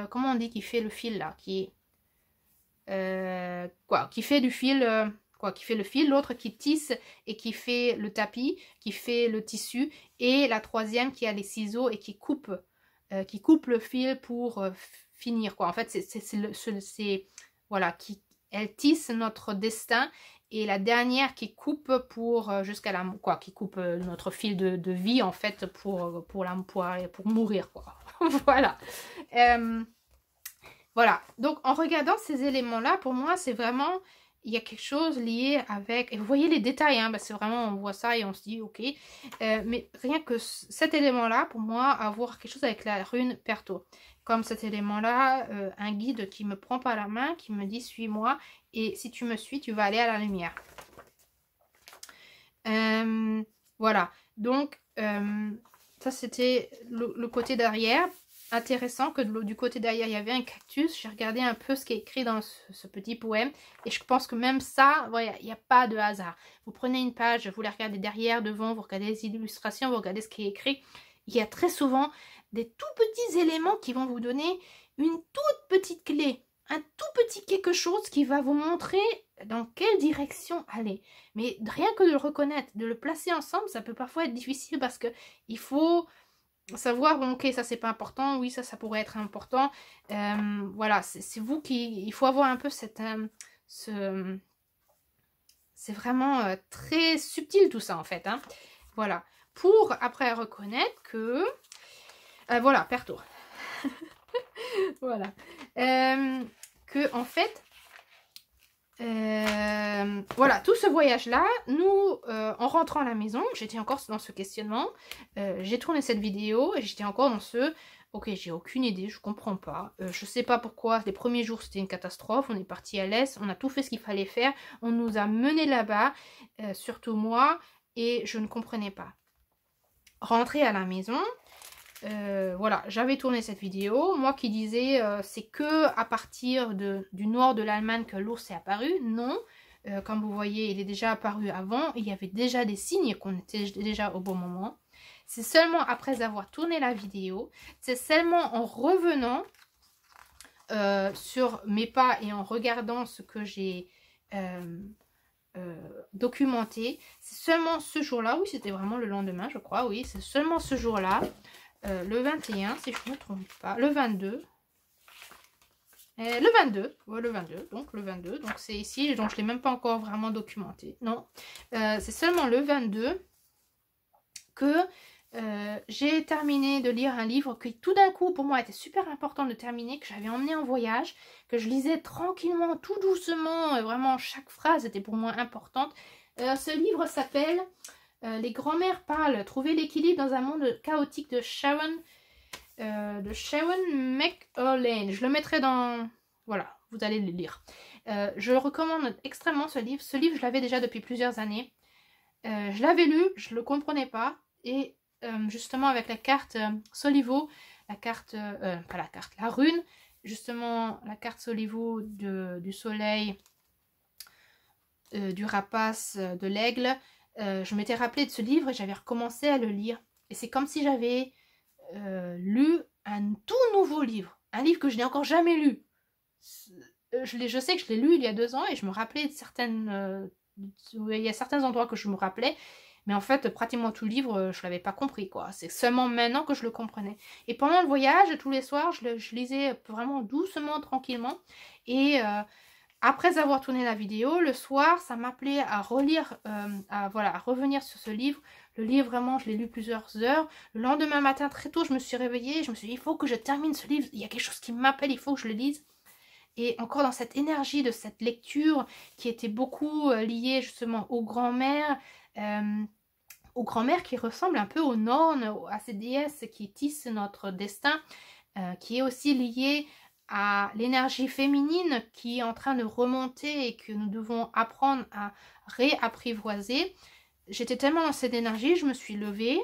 Comment on dit qui fait le fil là? Qui fait du fil... qui fait le fil. L'autre qui tisse et qui fait le tapis. Qui fait le tissu. Et la troisième qui a les ciseaux et qui coupe le fil pour finir. En fait, voilà, elle tisse notre destin. et la dernière qui coupe pour jusqu'à la quoi, qui coupe notre fil de vie en fait pour mourir quoi. Voilà. Voilà. Donc en regardant ces éléments là, pour moi c'est vraiment il y a quelque chose lié avec, et vous voyez les détails, hein, c'est vraiment, on voit ça et on se dit ok, mais rien que cet élément là pour moi avoir quelque chose avec la rune Perto, comme cet élément là, un guide qui me prend par la main, qui me dit suis-moi, et si tu me suis tu vas aller à la lumière. Voilà, donc ça c'était le côté derrière. Intéressant que du côté derrière il y avait un cactus. J'ai regardé un peu ce qui est écrit dans ce petit poème et je pense que même ça, voilà, il n'y a pas de hasard. Vous prenez une page, vous la regardez derrière, devant, vous regardez les illustrations, vous regardez ce qui est écrit. Il y a très souvent des tout petits éléments qui vont vous donner une toute petite clé, un tout petit quelque chose qui va vous montrer dans quelle direction aller. Mais rien que de le reconnaître, de le placer ensemble, ça peut parfois être difficile parce que il faut savoir, bon, ok, ça c'est pas important, oui, ça pourrait être important. Voilà, c'est vous qui... Il faut avoir un peu cette... c'est vraiment très subtil tout ça en fait. Hein. Voilà. Pour après reconnaître que... voilà, Perto. Voilà. Que en fait... voilà, tout ce voyage-là, nous, en rentrant à la maison, j'étais encore dans ce questionnement, j'ai tourné cette vidéo et j'étais encore dans ce, ok, j'ai aucune idée, je comprends pas, je sais pas pourquoi, les premiers jours c'était une catastrophe, on est parti à l'est, on a tout fait ce qu'il fallait faire, on nous a menés là-bas, surtout moi, et je ne comprenais pas. Rentrer à la maison... voilà, j'avais tourné cette vidéo, moi qui disais c'est que à partir du nord de l'Allemagne que l'ours est apparu. Non, comme vous voyez il est déjà apparu avant, il y avait déjà des signes qu'on était déjà au bon moment. C'est seulement après avoir tourné la vidéo, c'est seulement en revenant sur mes pas et en regardant ce que j'ai documenté, c'est seulement ce jour-là, oui c'était vraiment le lendemain je crois, oui c'est seulement ce jour-là, le 21 si je ne me trompe pas, le 22, le 22, ouais, le 22, donc le 22, donc c'est ici, donc je ne l'ai même pas encore vraiment documenté, non, c'est seulement le 22 que j'ai terminé de lire un livre qui tout d'un coup pour moi était super important de terminer, que j'avais emmené en voyage, que je lisais tranquillement, tout doucement, vraiment chaque phrase était pour moi importante. Ce livre s'appelle Les grands-mères parlent, trouver l'équilibre dans un monde chaotique de Sharon McElwain. Je le mettrai dans... Voilà, vous allez le lire. Je recommande extrêmement ce livre. Ce livre, je l'avais déjà depuis plusieurs années. Je l'avais lu, je ne le comprenais pas. Et justement avec la carte Solivo, la rune, justement la carte Solivo du soleil, du rapace, de l'aigle, je m'étais rappelé de ce livre et j'avais recommencé à le lire. Et c'est comme si j'avais lu un tout nouveau livre. Un livre que je n'ai encore jamais lu. Je sais que je l'ai lu il y a 2 ans et je me rappelais de certaines... il y a certains endroits que je me rappelais. Mais en fait, pratiquement tout le livre, je ne l'avais pas compris, quoi. C'est seulement maintenant que je le comprenais. Et pendant le voyage, tous les soirs, je lisais vraiment doucement, tranquillement. Et... après avoir tourné la vidéo, le soir, ça m'appelait à relire, à revenir sur ce livre. Le livre, vraiment, je l'ai lu plusieurs heures. Le lendemain matin, très tôt, je me suis réveillée. Je me suis dit, il faut que je termine ce livre. Il y a quelque chose qui m'appelle, il faut que je le lise. Et encore dans cette énergie de cette lecture qui était beaucoup liée justement aux grands-mères qui ressemblent un peu aux Nornes, à ces déesses qui tissent notre destin, qui est aussi liée à l'énergie féminine qui est en train de remonter et que nous devons apprendre à réapprivoiser. J'étais tellement dans cette énergie, je me suis levée,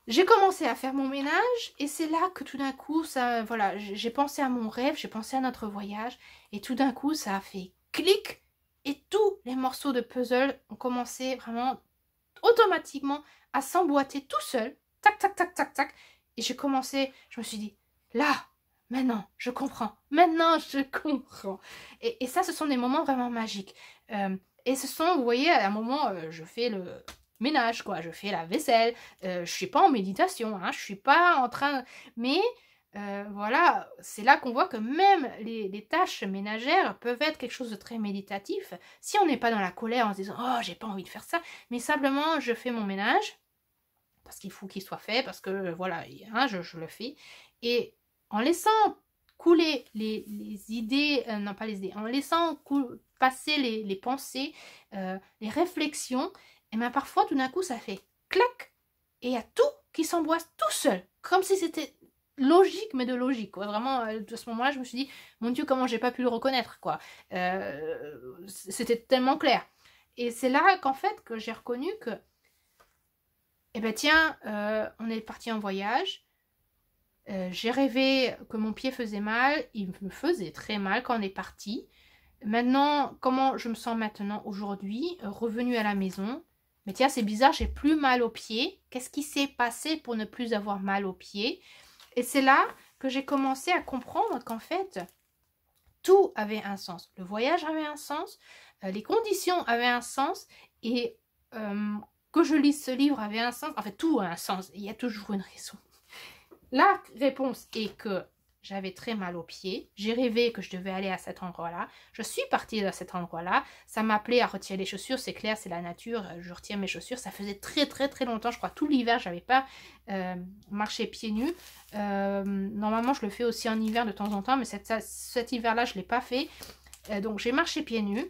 j'ai commencé à faire mon ménage et c'est là que tout d'un coup, ça, voilà, j'ai pensé à mon rêve, j'ai pensé à notre voyage et tout d'un coup, ça a fait clic et tous les morceaux de puzzle ont commencé vraiment automatiquement à s'emboîter tout seul, tac, tac, tac, tac, tac, et j'ai commencé, je me suis dit, là, maintenant, je comprends. Maintenant, je comprends. Et ça, ce sont des moments vraiment magiques. Et ce sont, vous voyez, à un moment, je fais le ménage, quoi. Je fais la vaisselle. Je ne suis pas en méditation, hein. Je ne suis pas en train... Mais voilà, c'est là qu'on voit que même les tâches ménagères peuvent être quelque chose de très méditatif. Si on n'est pas dans la colère en se disant « Oh, j'ai pas envie de faire ça », mais simplement je fais mon ménage, parce qu'il faut qu'il soit fait, parce que voilà, hein, je le fais. Et en laissant couler les idées, non pas les idées, en laissant passer les pensées, les réflexions, et bien parfois tout d'un coup ça fait clac, et il y a tout qui s'emboîte tout seul, comme si c'était logique, mais de logique, quoi. Vraiment, à ce moment-là, je me suis dit, mon Dieu, comment j'ai pas pu le reconnaître, quoi. C'était tellement clair. Et c'est là qu'en fait, que j'ai reconnu que, eh ben tiens, on est parti en voyage, j'ai rêvé que mon pied faisait mal, il me faisait très mal quand on est parti. Maintenant, comment je me sens maintenant, aujourd'hui, revenue à la maison, mais tiens, c'est bizarre, j'ai plus mal aux pieds. Qu'est-ce qui s'est passé pour ne plus avoir mal aux pieds? Et c'est là que j'ai commencé à comprendre qu'en fait, tout avait un sens. Le voyage avait un sens, les conditions avaient un sens, et que je lise ce livre avait un sens. En fait, tout a un sens. Il y a toujours une raison. La réponse est que j'avais très mal aux pieds. J'ai rêvé que je devais aller à cet endroit-là. Je suis partie à cet endroit-là. Ça m'appelait à retirer les chaussures. C'est clair, c'est la nature. Je retire mes chaussures. Ça faisait très très très longtemps. Je crois tout l'hiver, je n'avais pas marché pieds nus. Normalement, je le fais aussi en hiver de temps en temps. Mais cet hiver-là, je ne l'ai pas fait. Donc, j'ai marché pieds nus.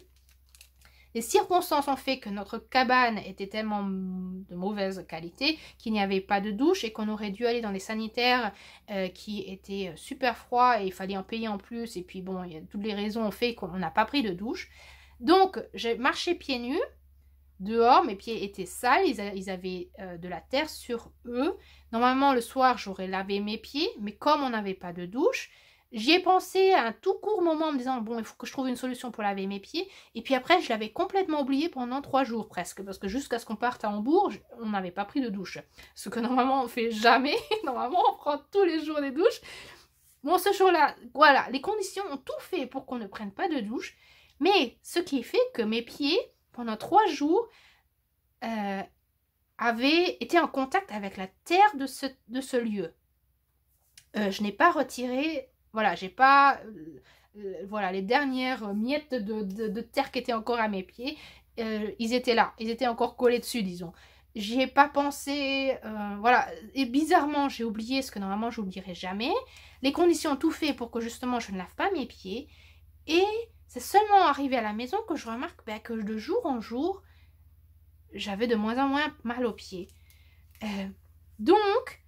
Les circonstances ont fait que notre cabane était tellement de mauvaise qualité qu'il n'y avait pas de douche et qu'on aurait dû aller dans les sanitaires qui étaient super froids et il fallait en payer en plus. Et puis bon, toutes les raisons ont fait qu'on n'a pas pris de douche. Donc, j'ai marché pieds nus dehors, mes pieds étaient sales, ils avaient de la terre sur eux. Normalement, le soir, j'aurais lavé mes pieds, mais comme on n'avait pas de douche, j'y ai pensé à un tout court moment en me disant, bon, il faut que je trouve une solution pour laver mes pieds. Et puis après, je l'avais complètement oublié pendant 3 jours presque. Parce que jusqu'à ce qu'on parte à Hambourg, on n'avait pas pris de douche. Ce que normalement, on fait jamais. Normalement, on prend tous les jours des douches. Bon, ce jour-là, voilà, les conditions ont tout fait pour qu'on ne prenne pas de douche. Mais ce qui fait que mes pieds, pendant 3 jours, avaient été en contact avec la terre de ce lieu. Je n'ai pas retiré... Voilà, j'ai pas... voilà, les dernières miettes de terre qui étaient encore à mes pieds, ils étaient là. Ils étaient encore collés dessus, disons. J'y ai pas pensé... voilà. Et bizarrement, j'ai oublié ce que normalement, j'oublierai jamais. Les conditions ont tout fait pour que, justement, je ne lave pas mes pieds. Et c'est seulement arrivé à la maison que je remarque que de jour en jour, j'avais de moins en moins mal aux pieds. Donc,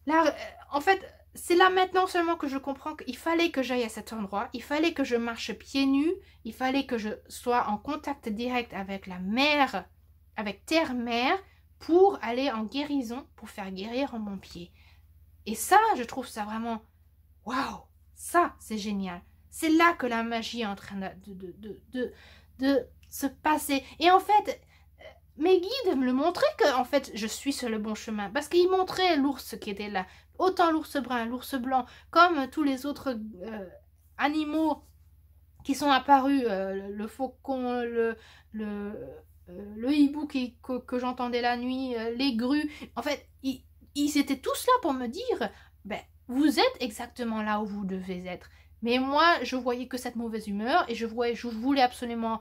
là, en fait... C'est là maintenant seulement que je comprends qu'il fallait que j'aille à cet endroit, il fallait que je marche pieds nus, il fallait que je sois en contact direct avec la mer, avec terre-mer, pour aller en guérison, pour faire guérir mon pied. Et ça, je trouve ça vraiment, waouh, ça c'est génial. C'est là que la magie est en train de se passer. Et en fait, mes guides me le montraient que en fait je suis sur le bon chemin, parce qu'ils montraient l'ours qui était là, autant l'ours brun, l'ours blanc, comme tous les autres animaux qui sont apparus, le faucon, le hibou que j'entendais la nuit, les grues. En fait, ils étaient tous là pour me dire, ben, vous êtes exactement là où vous devez être. Mais moi, je voyais que cette mauvaise humeur et je voulais absolument...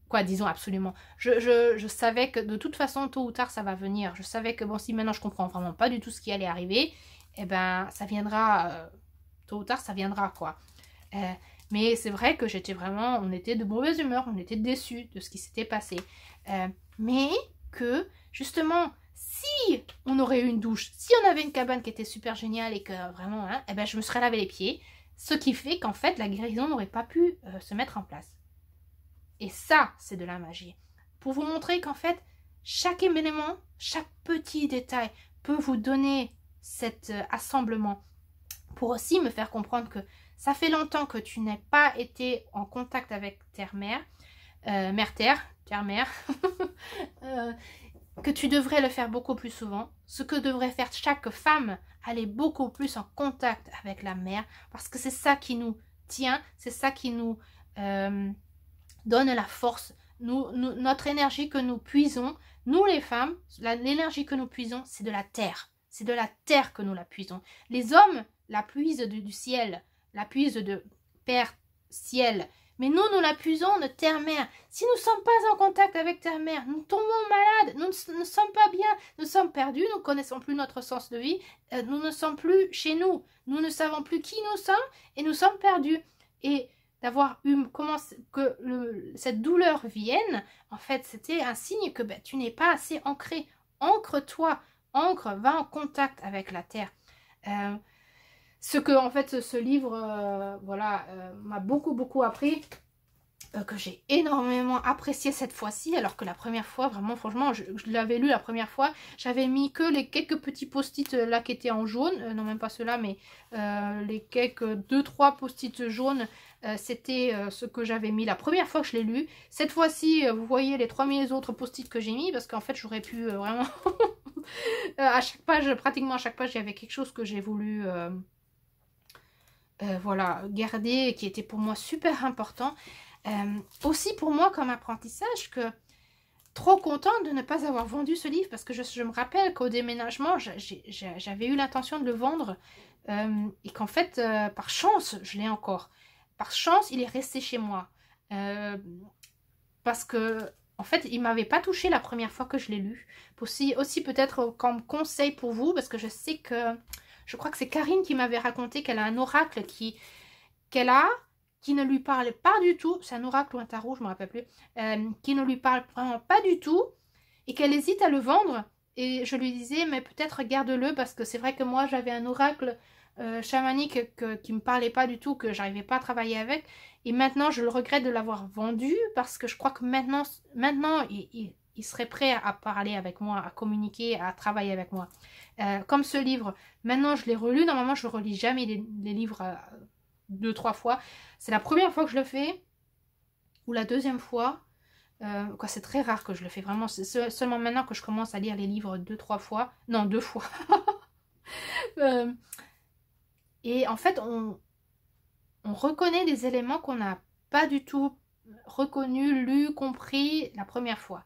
quoi, disons absolument. Je savais que de toute façon, tôt ou tard, ça va venir. Je savais que, bon, si maintenant je comprends vraiment pas du tout ce qui allait arriver, eh ben, ça viendra, tôt ou tard, ça viendra, quoi. Mais c'est vrai que j'étais vraiment, on était de mauvaise humeur, on était déçus de ce qui s'était passé. Mais que, justement, si on aurait eu une douche, si on avait une cabane qui était super géniale et que vraiment, hein, eh ben, je me serais lavé les pieds, ce qui fait qu'en fait, la guérison n'aurait pas pu se mettre en place. Et ça, c'est de la magie. Pour vous montrer qu'en fait, chaque élément, chaque petit détail peut vous donner cet assemblement. Pour aussi me faire comprendre que ça fait longtemps que tu n'as pas été en contact avec terre-mer, mère-terre, terre-mer, que tu devrais le faire beaucoup plus souvent. Ce que devrait faire chaque femme, aller beaucoup plus en contact avec la mer, parce que c'est ça qui nous tient, c'est ça qui nous... donne la force, notre énergie que nous puisons, nous les femmes, l'énergie que nous puisons, c'est de la terre. c'est de la terre que nous la puisons. Les hommes la puisent du ciel, la puisent de Père ciel. Mais nous la puisons de terre-mère. Si nous ne sommes pas en contact avec terre-mère, nous tombons malades, nous ne sommes pas bien, nous sommes perdus, nous ne connaissons plus notre sens de vie, nous ne sommes plus chez nous, nous ne savons plus qui nous sommes et nous sommes perdus. Et d'avoir eu cette douleur vienne, en fait, c'était un signe que tu n'es pas assez ancré. Ancre-toi, va en contact avec la terre. Ce que, en fait, ce livre, voilà, m'a beaucoup appris, que j'ai énormément apprécié cette fois-ci, alors que la première fois, vraiment, franchement, je l'avais lu la première fois, j'avais mis que les quelques petits post-it là qui étaient en jaune, non même pas ceux-là, mais les quelques 2-3 post-it jaunes, c'était ce que j'avais mis la première fois que je l'ai lu. Cette fois-ci, vous voyez les 3000 autres post-it que j'ai mis, parce qu'en fait, j'aurais pu vraiment, à chaque page, pratiquement à chaque page, il y avait quelque chose que j'ai voulu... voilà, garder, qui était pour moi super important. Aussi pour moi comme apprentissage, que trop contente de ne pas avoir vendu ce livre, parce que je me rappelle qu'au déménagement, j'avais eu l'intention de le vendre, et qu'en fait, par chance, je l'ai encore. Par chance, il est resté chez moi. Parce que, en fait, il ne m'avait pas touché la première fois que je l'ai lu. Aussi peut-être comme conseil pour vous, parce que je sais que... Je crois que c'est Karine qui m'avait raconté qu'elle a un oracle qui ne lui parle pas du tout. C'est un oracle ou un tarot, je ne me rappelle plus. Qui ne lui parle vraiment pas du tout. Et qu'elle hésite à le vendre. Et je lui disais, mais peut-être garde-le. Parce que c'est vrai que moi, j'avais un oracle chamanique qui ne me parlait pas du tout. Que j'arrivais pas à travailler avec. Et maintenant, je le regrette de l'avoir vendu. Parce que je crois que maintenant il serait prêt à parler avec moi, à communiquer, à travailler avec moi. Comme ce livre, maintenant je l'ai relu, normalement je ne relis jamais les livres 2-3 fois. C'est la première fois que je le fais, ou la deuxième fois. C'est très rare que je le fais, vraiment. C'est seulement maintenant que je commence à lire les livres 2-3 fois. Non, 2 fois. Et en fait, on reconnaît des éléments qu'on n'a pas du tout reconnus, lus, compris la première fois.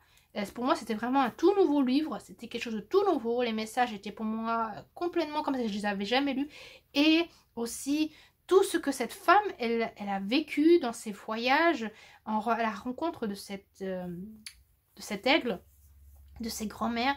Pour moi, c'était vraiment un tout nouveau livre. C'était quelque chose de tout nouveau. Les messages étaient pour moi complètement comme si je les avais jamais lus. Et aussi, tout ce que cette femme, elle a vécu dans ses voyages, à la rencontre de cet aigle, de ses grands-mères.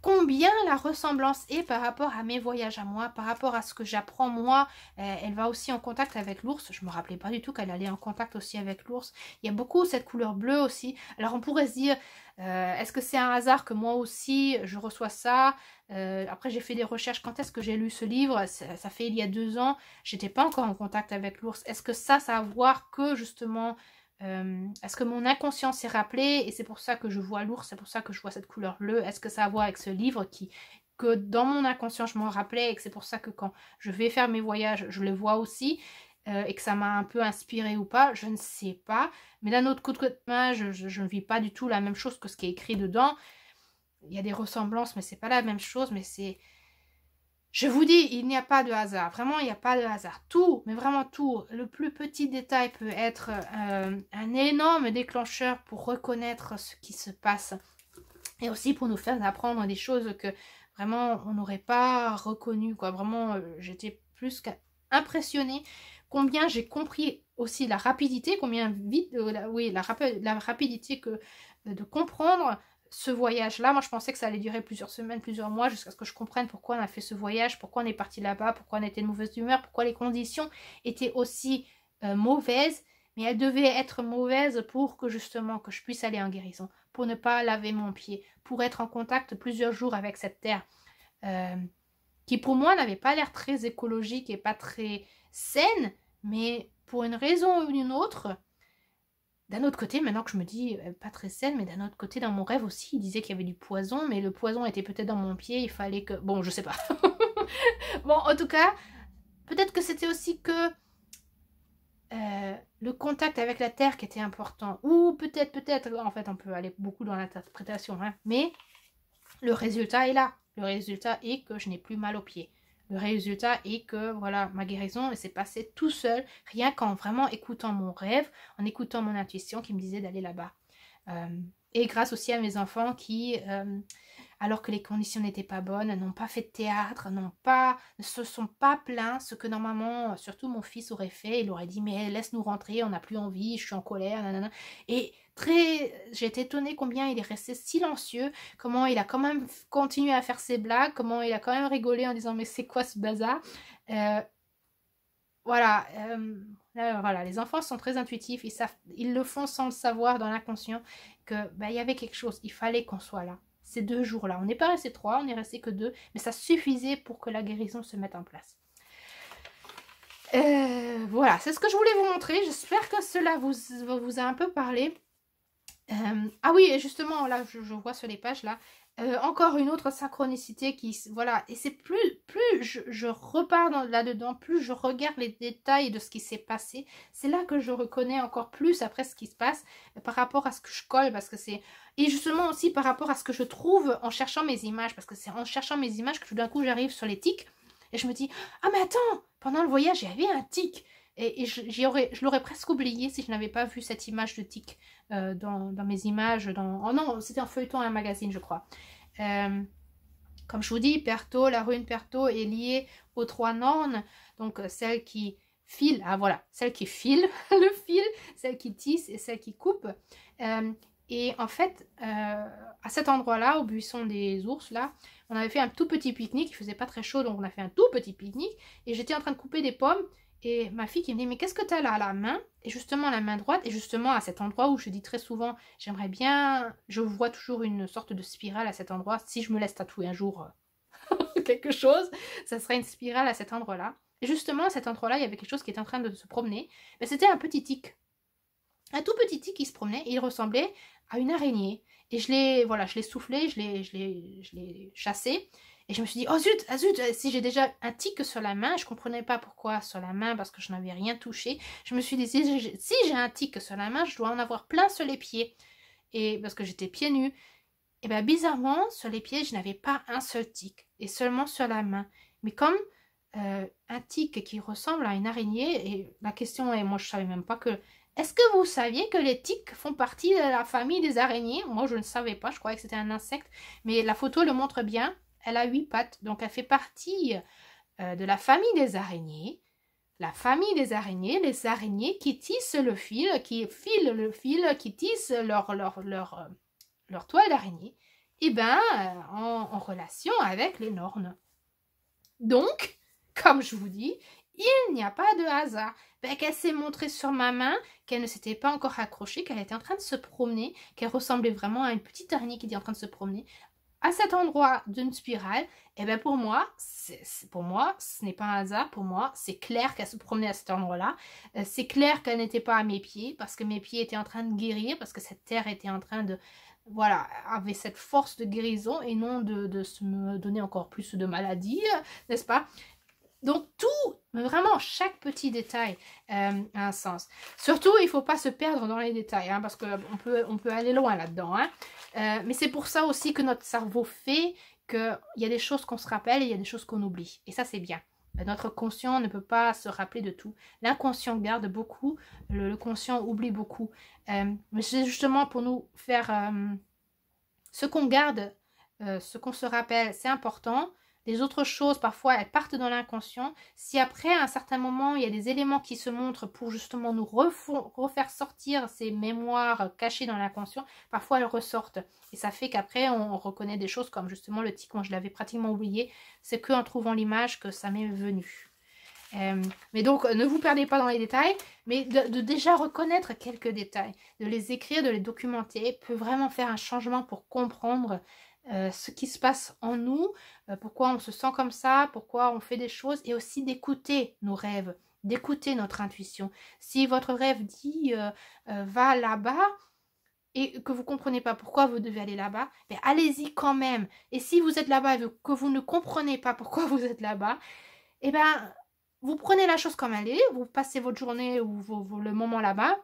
Combien la ressemblance est par rapport à mes voyages à moi, par rapport à ce que j'apprends moi. Elle va aussi en contact avec l'ours. Je me rappelais pas du tout qu'elle allait en contact aussi avec l'ours. Il y a beaucoup cette couleur bleue aussi. Alors on pourrait se dire, est-ce que c'est un hasard que moi aussi je reçois ça? Après j'ai fait des recherches. Quand est-ce que j'ai lu ce livre? Ça fait il y a 2 ans. J'étais pas encore en contact avec l'ours. Est-ce que ça a à voir que justement... est-ce que mon inconscient s'est rappelé et c'est pour ça que je vois l'ours, c'est pour ça que je vois cette couleur bleue? Est-ce que ça a à voir avec ce livre que dans mon inconscient je m'en rappelais et que c'est pour ça que quand je vais faire mes voyages je le vois aussi, et que ça m'a un peu inspiré ou pas? Je ne sais pas, mais d'un autre côté je ne vis pas du tout la même chose que ce qui est écrit dedans. Il y a des ressemblances mais c'est pas la même chose, mais c'est... Je vous dis, il n'y a pas de hasard. Vraiment, il n'y a pas de hasard. Tout, mais vraiment tout, le plus petit détail peut être un énorme déclencheur pour reconnaître ce qui se passe. Et aussi pour nous faire apprendre des choses que vraiment on n'aurait pas reconnues, quoi. Vraiment, j'étais plus qu'impressionnée. Combien j'ai compris aussi la rapidité, combien vite, la rapidité de comprendre ce voyage-là. Moi, je pensais que ça allait durer plusieurs semaines, plusieurs mois, jusqu'à ce que je comprenne pourquoi on a fait ce voyage, pourquoi on est parti là-bas, pourquoi on était de mauvaise humeur, pourquoi les conditions étaient aussi mauvaises. Mais elles devaient être mauvaises pour que justement que je puisse aller en guérison, pour ne pas laver mon pied, pour être en contact plusieurs jours avec cette terre qui pour moi n'avait pas l'air très écologique et pas très saine, mais pour une raison ou une autre. D'un autre côté, maintenant que je me dis, pas très saine, mais d'un autre côté, dans mon rêve aussi, il disait qu'il y avait du poison, mais le poison était peut-être dans mon pied, il fallait que... Bon, je sais pas. Bon, en tout cas, peut-être que c'était aussi que le contact avec la terre qui était important. Ou peut-être, en fait, on peut aller beaucoup dans l'interprétation, hein, mais le résultat est là. Le résultat est que je n'ai plus mal aux pieds. Le résultat est que, voilà, ma guérison s'est passée tout seul, rien qu'en vraiment écoutant mon rêve, en écoutant mon intuition qui me disait d'aller là-bas. Et grâce aussi à mes enfants qui, alors que les conditions n'étaient pas bonnes, n'ont pas fait de théâtre, ne se sont pas plaints, ce que normalement, surtout mon fils aurait fait. Il aurait dit, mais laisse-nous rentrer, on n'a plus envie, je suis en colère, nanana. Et j'ai été étonnée combien il est resté silencieux, comment il a quand même continué à faire ses blagues, comment il a quand même rigolé en disant, mais c'est quoi ce bazar? Voilà, voilà, les enfants sont très intuitifs, ils le font sans le savoir dans l'inconscient, que il y avait quelque chose, il fallait qu'on soit là. Ces 2 jours-là, on n'est pas resté 3, on n'est resté que 2, mais ça suffisait pour que la guérison se mette en place. Voilà, c'est ce que je voulais vous montrer, j'espère que cela vous a un peu parlé. Ah oui, et justement, là, je vois sur les pages, là, encore une autre synchronicité qui, voilà, et c'est plus je repars là-dedans, plus je regarde les détails de ce qui s'est passé, c'est là que je reconnais encore plus après ce qui se passe, par rapport à ce que je colle, parce que c'est, et justement aussi par rapport à ce que je trouve en cherchant mes images, parce que c'est en cherchant mes images que tout d'un coup j'arrive sur les tics, et je me dis, ah mais attends, pendant le voyage, il y avait un tic, et je l'aurais presque oublié si je n'avais pas vu cette image de tic dans mes images. Oh non, c'était un feuilleton à un magazine, je crois. Comme je vous dis, Perto, la rune Perto est liée aux 3 Nornes. Donc celle qui file, ah voilà, celle qui file le fil, celle qui tisse et celle qui coupe. Et en fait, à cet endroit-là, au buisson des ours, là, on avait fait un tout petit pique-nique. Il faisait pas très chaud, donc on a fait un tout petit pique-nique. Et j'étais en train de couper des pommes. Et ma fille qui me dit, mais qu'est-ce que tu as là à la main? Et justement, la main droite, et justement à cet endroit où je dis très souvent, j'aimerais bien, je vois toujours une sorte de spirale à cet endroit. Si je me laisse tatouer un jour quelque chose, ça serait une spirale à cet endroit-là. Et justement, à cet endroit-là, il y avait quelque chose qui était en train de se promener. Mais c'était un petit tic. Un tout petit tic qui se promenait, et il ressemblait à une araignée. Et je l'ai soufflé, je l'ai chassé. Et je me suis dit, oh zut, ah zut, si j'ai déjà un tic sur la main, je comprenais pas pourquoi sur la main, parce que je n'avais rien touché. Je me suis dit, si j'ai un tic sur la main, je dois en avoir plein sur les pieds. Et parce que j'étais pieds nus. Et bien bizarrement, sur les pieds, je n'avais pas un seul tic. Et seulement sur la main. Mais comme un tic qui ressemble à une araignée, et la question est, moi je savais même pas que... Est-ce que vous saviez que les tiques font partie de la famille des araignées? Moi je ne savais pas, je croyais que c'était un insecte. Mais la photo le montre bien. Elle a 8 pattes, donc elle fait partie de la famille des araignées. La famille des araignées, les araignées qui tissent le fil, qui filent le fil, qui tissent leur toile d'araignée, et bien en relation avec les Nornes. Donc, comme je vous dis, il n'y a pas de hasard. Ben, qu'elle s'est montrée sur ma main, qu'elle ne s'était pas encore accrochée, qu'elle était en train de se promener, qu'elle ressemblait vraiment à une petite araignée qui était en train de se promener à cet endroit d'une spirale, et bien pour moi, ce n'est pas un hasard, pour moi, c'est clair qu'elle se promenait à cet endroit-là, c'est clair qu'elle n'était pas à mes pieds, parce que mes pieds étaient en train de guérir, parce que cette terre était en train de, voilà, avait cette force de guérison, et non de me donner encore plus de maladies, n'est-ce pas? Donc tout, vraiment chaque petit détail a un sens. Surtout, il ne faut pas se perdre dans les détails, hein, parce qu'on peut aller loin là-dedans. Hein. Mais c'est pour ça aussi que notre cerveau fait qu'il y a des choses qu'on se rappelle et il y a des choses qu'on oublie. Et ça, c'est bien. Notre conscient ne peut pas se rappeler de tout. L'inconscient garde beaucoup, le conscient oublie beaucoup. Mais c'est justement pour nous faire ce qu'on garde, ce qu'on se rappelle, c'est important. Les autres choses, parfois, elles partent dans l'inconscient. Si après, à un certain moment, il y a des éléments qui se montrent pour justement nous refaire sortir ces mémoires cachées dans l'inconscient, parfois elles ressortent. Et ça fait qu'après, on reconnaît des choses comme justement le tic, moi je l'avais pratiquement oublié. C'est qu'en trouvant l'image que ça m'est venu. Mais donc, ne vous perdez pas dans les détails, mais de déjà reconnaître quelques détails, de les écrire, de les documenter, peut vraiment faire un changement pour comprendre ce qui se passe en nous, pourquoi on se sent comme ça, pourquoi on fait des choses, et aussi d'écouter nos rêves, d'écouter notre intuition. Si votre rêve dit va là-bas et que vous ne comprenez pas pourquoi vous devez aller là-bas, ben allez-y quand même. Et si vous êtes là-bas et que vous ne comprenez pas pourquoi vous êtes là-bas, eh ben vous prenez la chose comme elle est, vous passez votre journée ou le moment là-bas,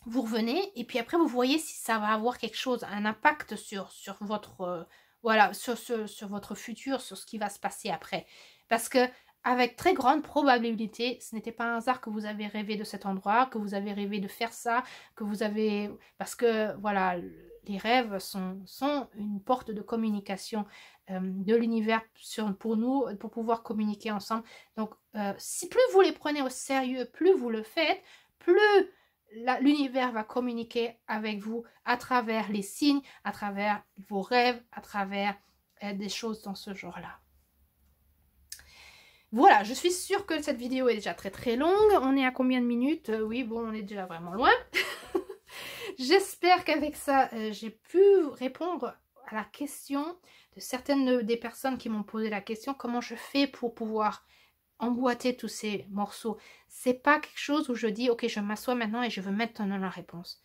vous revenez et puis après vous voyez si ça va avoir quelque chose, un impact sur votre voilà, sur votre futur, sur ce qui va se passer après. Parce que avec très grande probabilité, ce n'était pas un hasard que vous avez rêvé de cet endroit, que vous avez rêvé de faire ça, que vous avez... Parce que, voilà, les rêves sont une porte de communication de l'univers pour nous, pour pouvoir communiquer ensemble. Donc, si plus vous les prenez au sérieux, plus vous le faites, plus l'univers va communiquer avec vous à travers les signes, à travers vos rêves, à travers des choses dans ce genre-là. Voilà, je suis sûre que cette vidéo est déjà très très longue. On est à combien de minutes? Oui, bon, on est déjà vraiment loin. J'espère qu'avec ça, j'ai pu répondre à la question de certaines des personnes qui m'ont posé la question. Comment je fais pour pouvoir emboîter tous ces morceaux? C'est pas quelque chose où je dis, ok, je m'assois maintenant et je veux mettre dans la réponse.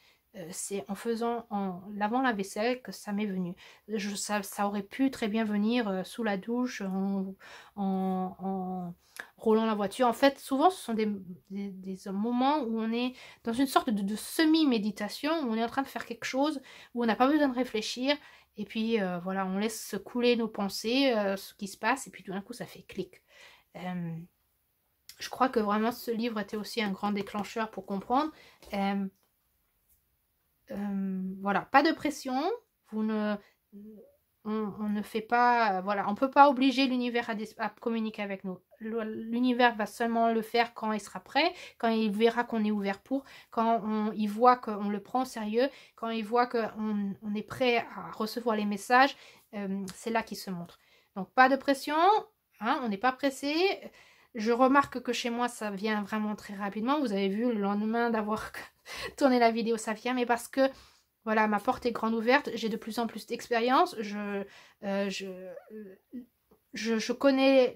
C'est en faisant, en lavant la vaisselle que ça m'est venu. Ça aurait pu très bien venir sous la douche, en roulant la voiture. En fait, souvent, ce sont des moments où on est dans une sorte de semi-méditation, où on est en train de faire quelque chose, où on n'a pas besoin de réfléchir. Et puis, voilà, on laisse couler nos pensées, ce qui se passe, et puis tout d'un coup, ça fait clic. Je crois que vraiment, ce livre était aussi un grand déclencheur pour comprendre. Voilà, pas de pression, on ne fait pas, voilà, on ne peut pas obliger l'univers à communiquer avec nous. L'univers va seulement le faire quand il sera prêt, quand il verra qu'on est ouvert pour, quand il voit qu'on le prend au sérieux, quand il voit qu'on est prêt à recevoir les messages, c'est là qu'il se montre. Donc pas de pression, hein, on n'est pas pressé. Je remarque que chez moi, ça vient vraiment très rapidement. Vous avez vu, le lendemain d'avoir tourné la vidéo, ça vient. Mais parce que, voilà, ma porte est grande ouverte. J'ai de plus en plus d'expérience. Je connais...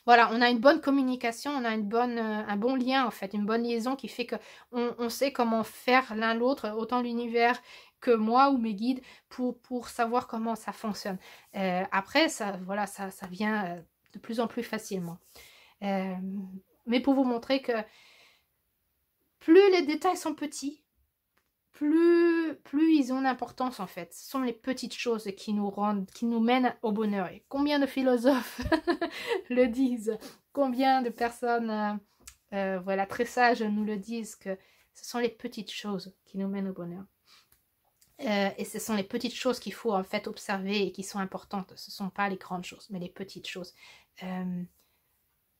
voilà, on a une bonne communication, on a un bon lien, en fait. Une bonne liaison qui fait qu'on sait comment faire l'un l'autre, autant l'univers que moi ou mes guides, pour savoir comment ça fonctionne. Après, ça, voilà, ça vient... de plus en plus facilement. Mais pour vous montrer que plus les détails sont petits, plus ils ont d'importance en fait. Ce sont les petites choses qui nous mènent au bonheur. Et combien de philosophes le disent, combien de personnes voilà, très sages nous le disent, que ce sont les petites choses qui nous mènent au bonheur. Et ce sont les petites choses qu'il faut en fait observer et qui sont importantes. Ce ne sont pas les grandes choses, mais les petites choses.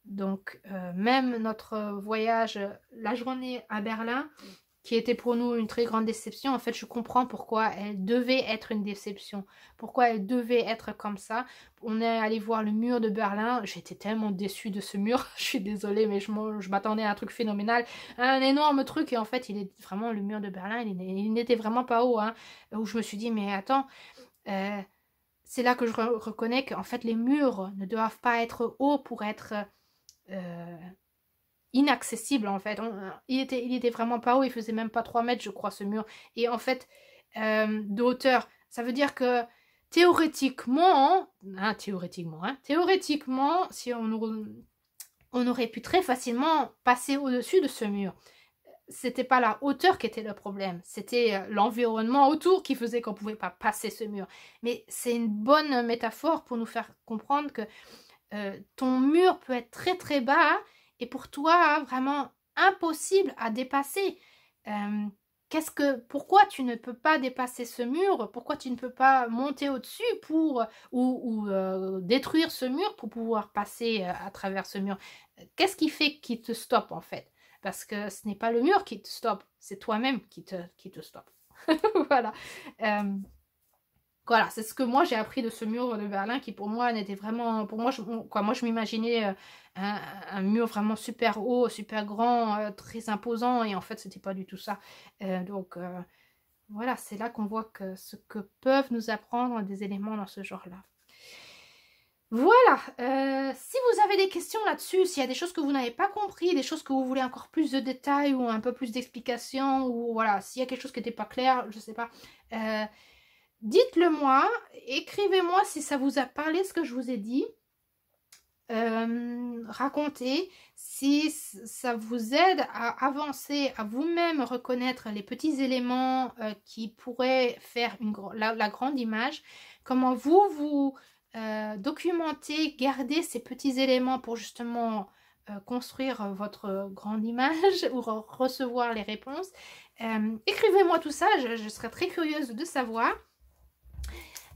Donc, même notre voyage, la journée à Berlin, qui était pour nous une très grande déception, en fait, je comprends pourquoi elle devait être une déception. Pourquoi elle devait être comme ça. On est allé voir le mur de Berlin. J'étais tellement déçue de ce mur. Je suis désolée, mais je m'attendais à un truc phénoménal. Un énorme truc. Et en fait, il est vraiment, le mur de Berlin, il n'était vraiment pas haut. Hein, où je me suis dit, mais attends... c'est là que je reconnais qu'en fait, les murs ne doivent pas être hauts pour être... inaccessible en fait. Il était vraiment pas haut, il faisait même pas 3 mètres je crois ce mur. Et en fait de hauteur, ça veut dire que théoriquement, si on aurait pu très facilement passer au-dessus de ce mur. C'était pas la hauteur qui était le problème, c'était l'environnement autour qui faisait qu'on pouvait pas passer ce mur. Mais c'est une bonne métaphore pour nous faire comprendre que ton mur peut être très très bas et pour toi vraiment impossible à dépasser. Pourquoi tu ne peux pas dépasser ce mur? Pourquoi tu ne peux pas monter au-dessus ou détruire ce mur pour pouvoir passer à travers ce mur? Qu'est-ce qui fait qu'il te stoppe en fait? Parce que ce n'est pas le mur qui te stoppe, c'est toi-même qui te stoppe. Voilà. Voilà, c'est ce que moi j'ai appris de ce mur de Berlin qui pour moi n'était vraiment... Pour moi, je m'imaginais un mur vraiment super haut, super grand, très imposant et en fait c'était pas du tout ça. Donc voilà, c'est là qu'on voit que ce que peuvent nous apprendre des éléments dans ce genre-là. Voilà, si vous avez des questions là-dessus, s'il y a des choses que vous n'avez pas compris, des choses que vous voulez encore plus de détails ou un peu plus d'explications, ou voilà, s'il y a quelque chose qui n'était pas clair, je sais pas... dites-le moi, écrivez-moi si ça vous a parlé ce que je vous ai dit. Racontez si ça vous aide à avancer, à vous-même reconnaître les petits éléments qui pourraient faire la grande image. Comment vous documentez, gardez ces petits éléments pour justement construire votre grande image ou recevoir les réponses. Écrivez-moi tout ça, je serais très curieuse de savoir.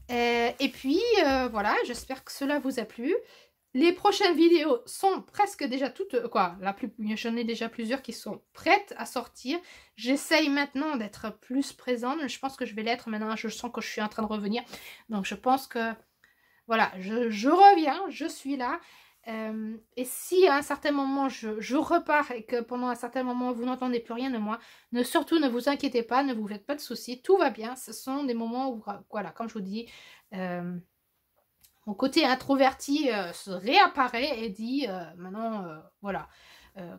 Et puis, voilà, j'espère que cela vous a plu. Les prochaines vidéos sont presque déjà toutes, j'en ai déjà plusieurs qui sont prêtes à sortir. J'essaye maintenant d'être plus présente, je pense que je vais l'être maintenant, je sens que je suis en train de revenir. Donc je pense que, voilà, je reviens, je suis là. Et si à un certain moment je repars et que pendant un certain moment vous n'entendez plus rien de moi, surtout ne vous inquiétez pas, ne vous faites pas de soucis, tout va bien. Ce sont des moments où, voilà, comme je vous dis, mon côté introverti se réapparaît et dit maintenant, voilà,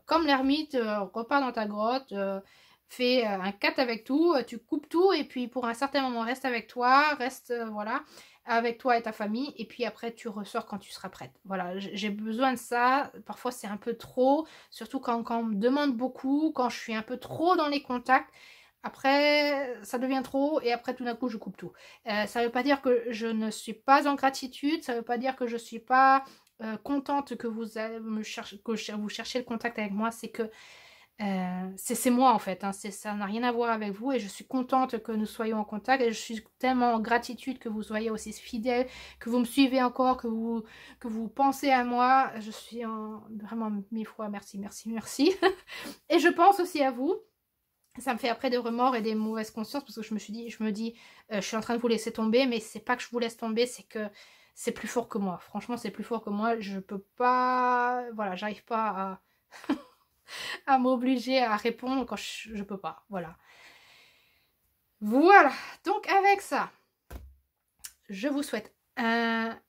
comme l'ermite, repars dans ta grotte, fais un cut avec tout, tu coupes tout et puis pour un certain moment reste avec toi, reste, voilà, avec toi et ta famille et puis après tu ressors quand tu seras prête. Voilà, j'ai besoin de ça, parfois c'est un peu trop, surtout quand on me demande beaucoup, quand je suis un peu trop dans les contacts. Après, ça devient trop et après tout d'un coup je coupe tout. Ça ne veut pas dire que je ne suis pas en gratitude, ça ne veut pas dire que je ne suis pas contente que vous vous cherchiez le contact avec moi, c'est que c'est moi en fait, hein, ça n'a rien à voir avec vous et je suis contente que nous soyons en contact et je suis tellement en gratitude que vous soyez aussi fidèles, que vous me suivez encore, que vous pensez à moi, je suis vraiment 1000 fois merci, merci, merci. Et je pense aussi à vous. Ça me fait après des remords et des mauvaises consciences parce que je me dis, je suis en train de vous laisser tomber, mais c'est pas que je vous laisse tomber, c'est que c'est plus fort que moi. Franchement, c'est plus fort que moi. Je peux pas, voilà, j'arrive pas à m'obliger à répondre quand je peux pas. Voilà. Voilà. Donc avec ça, je vous souhaite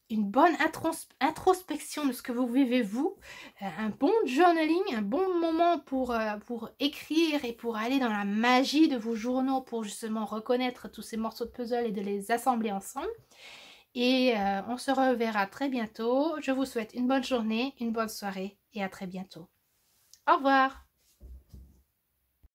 une bonne introspection de ce que vous vivez vous, un bon journaling, un bon moment pour écrire et pour aller dans la magie de vos journaux pour justement reconnaître tous ces morceaux de puzzle et de les assembler ensemble. Et on se reverra très bientôt. Je vous souhaite une bonne journée, une bonne soirée et à très bientôt. Au revoir.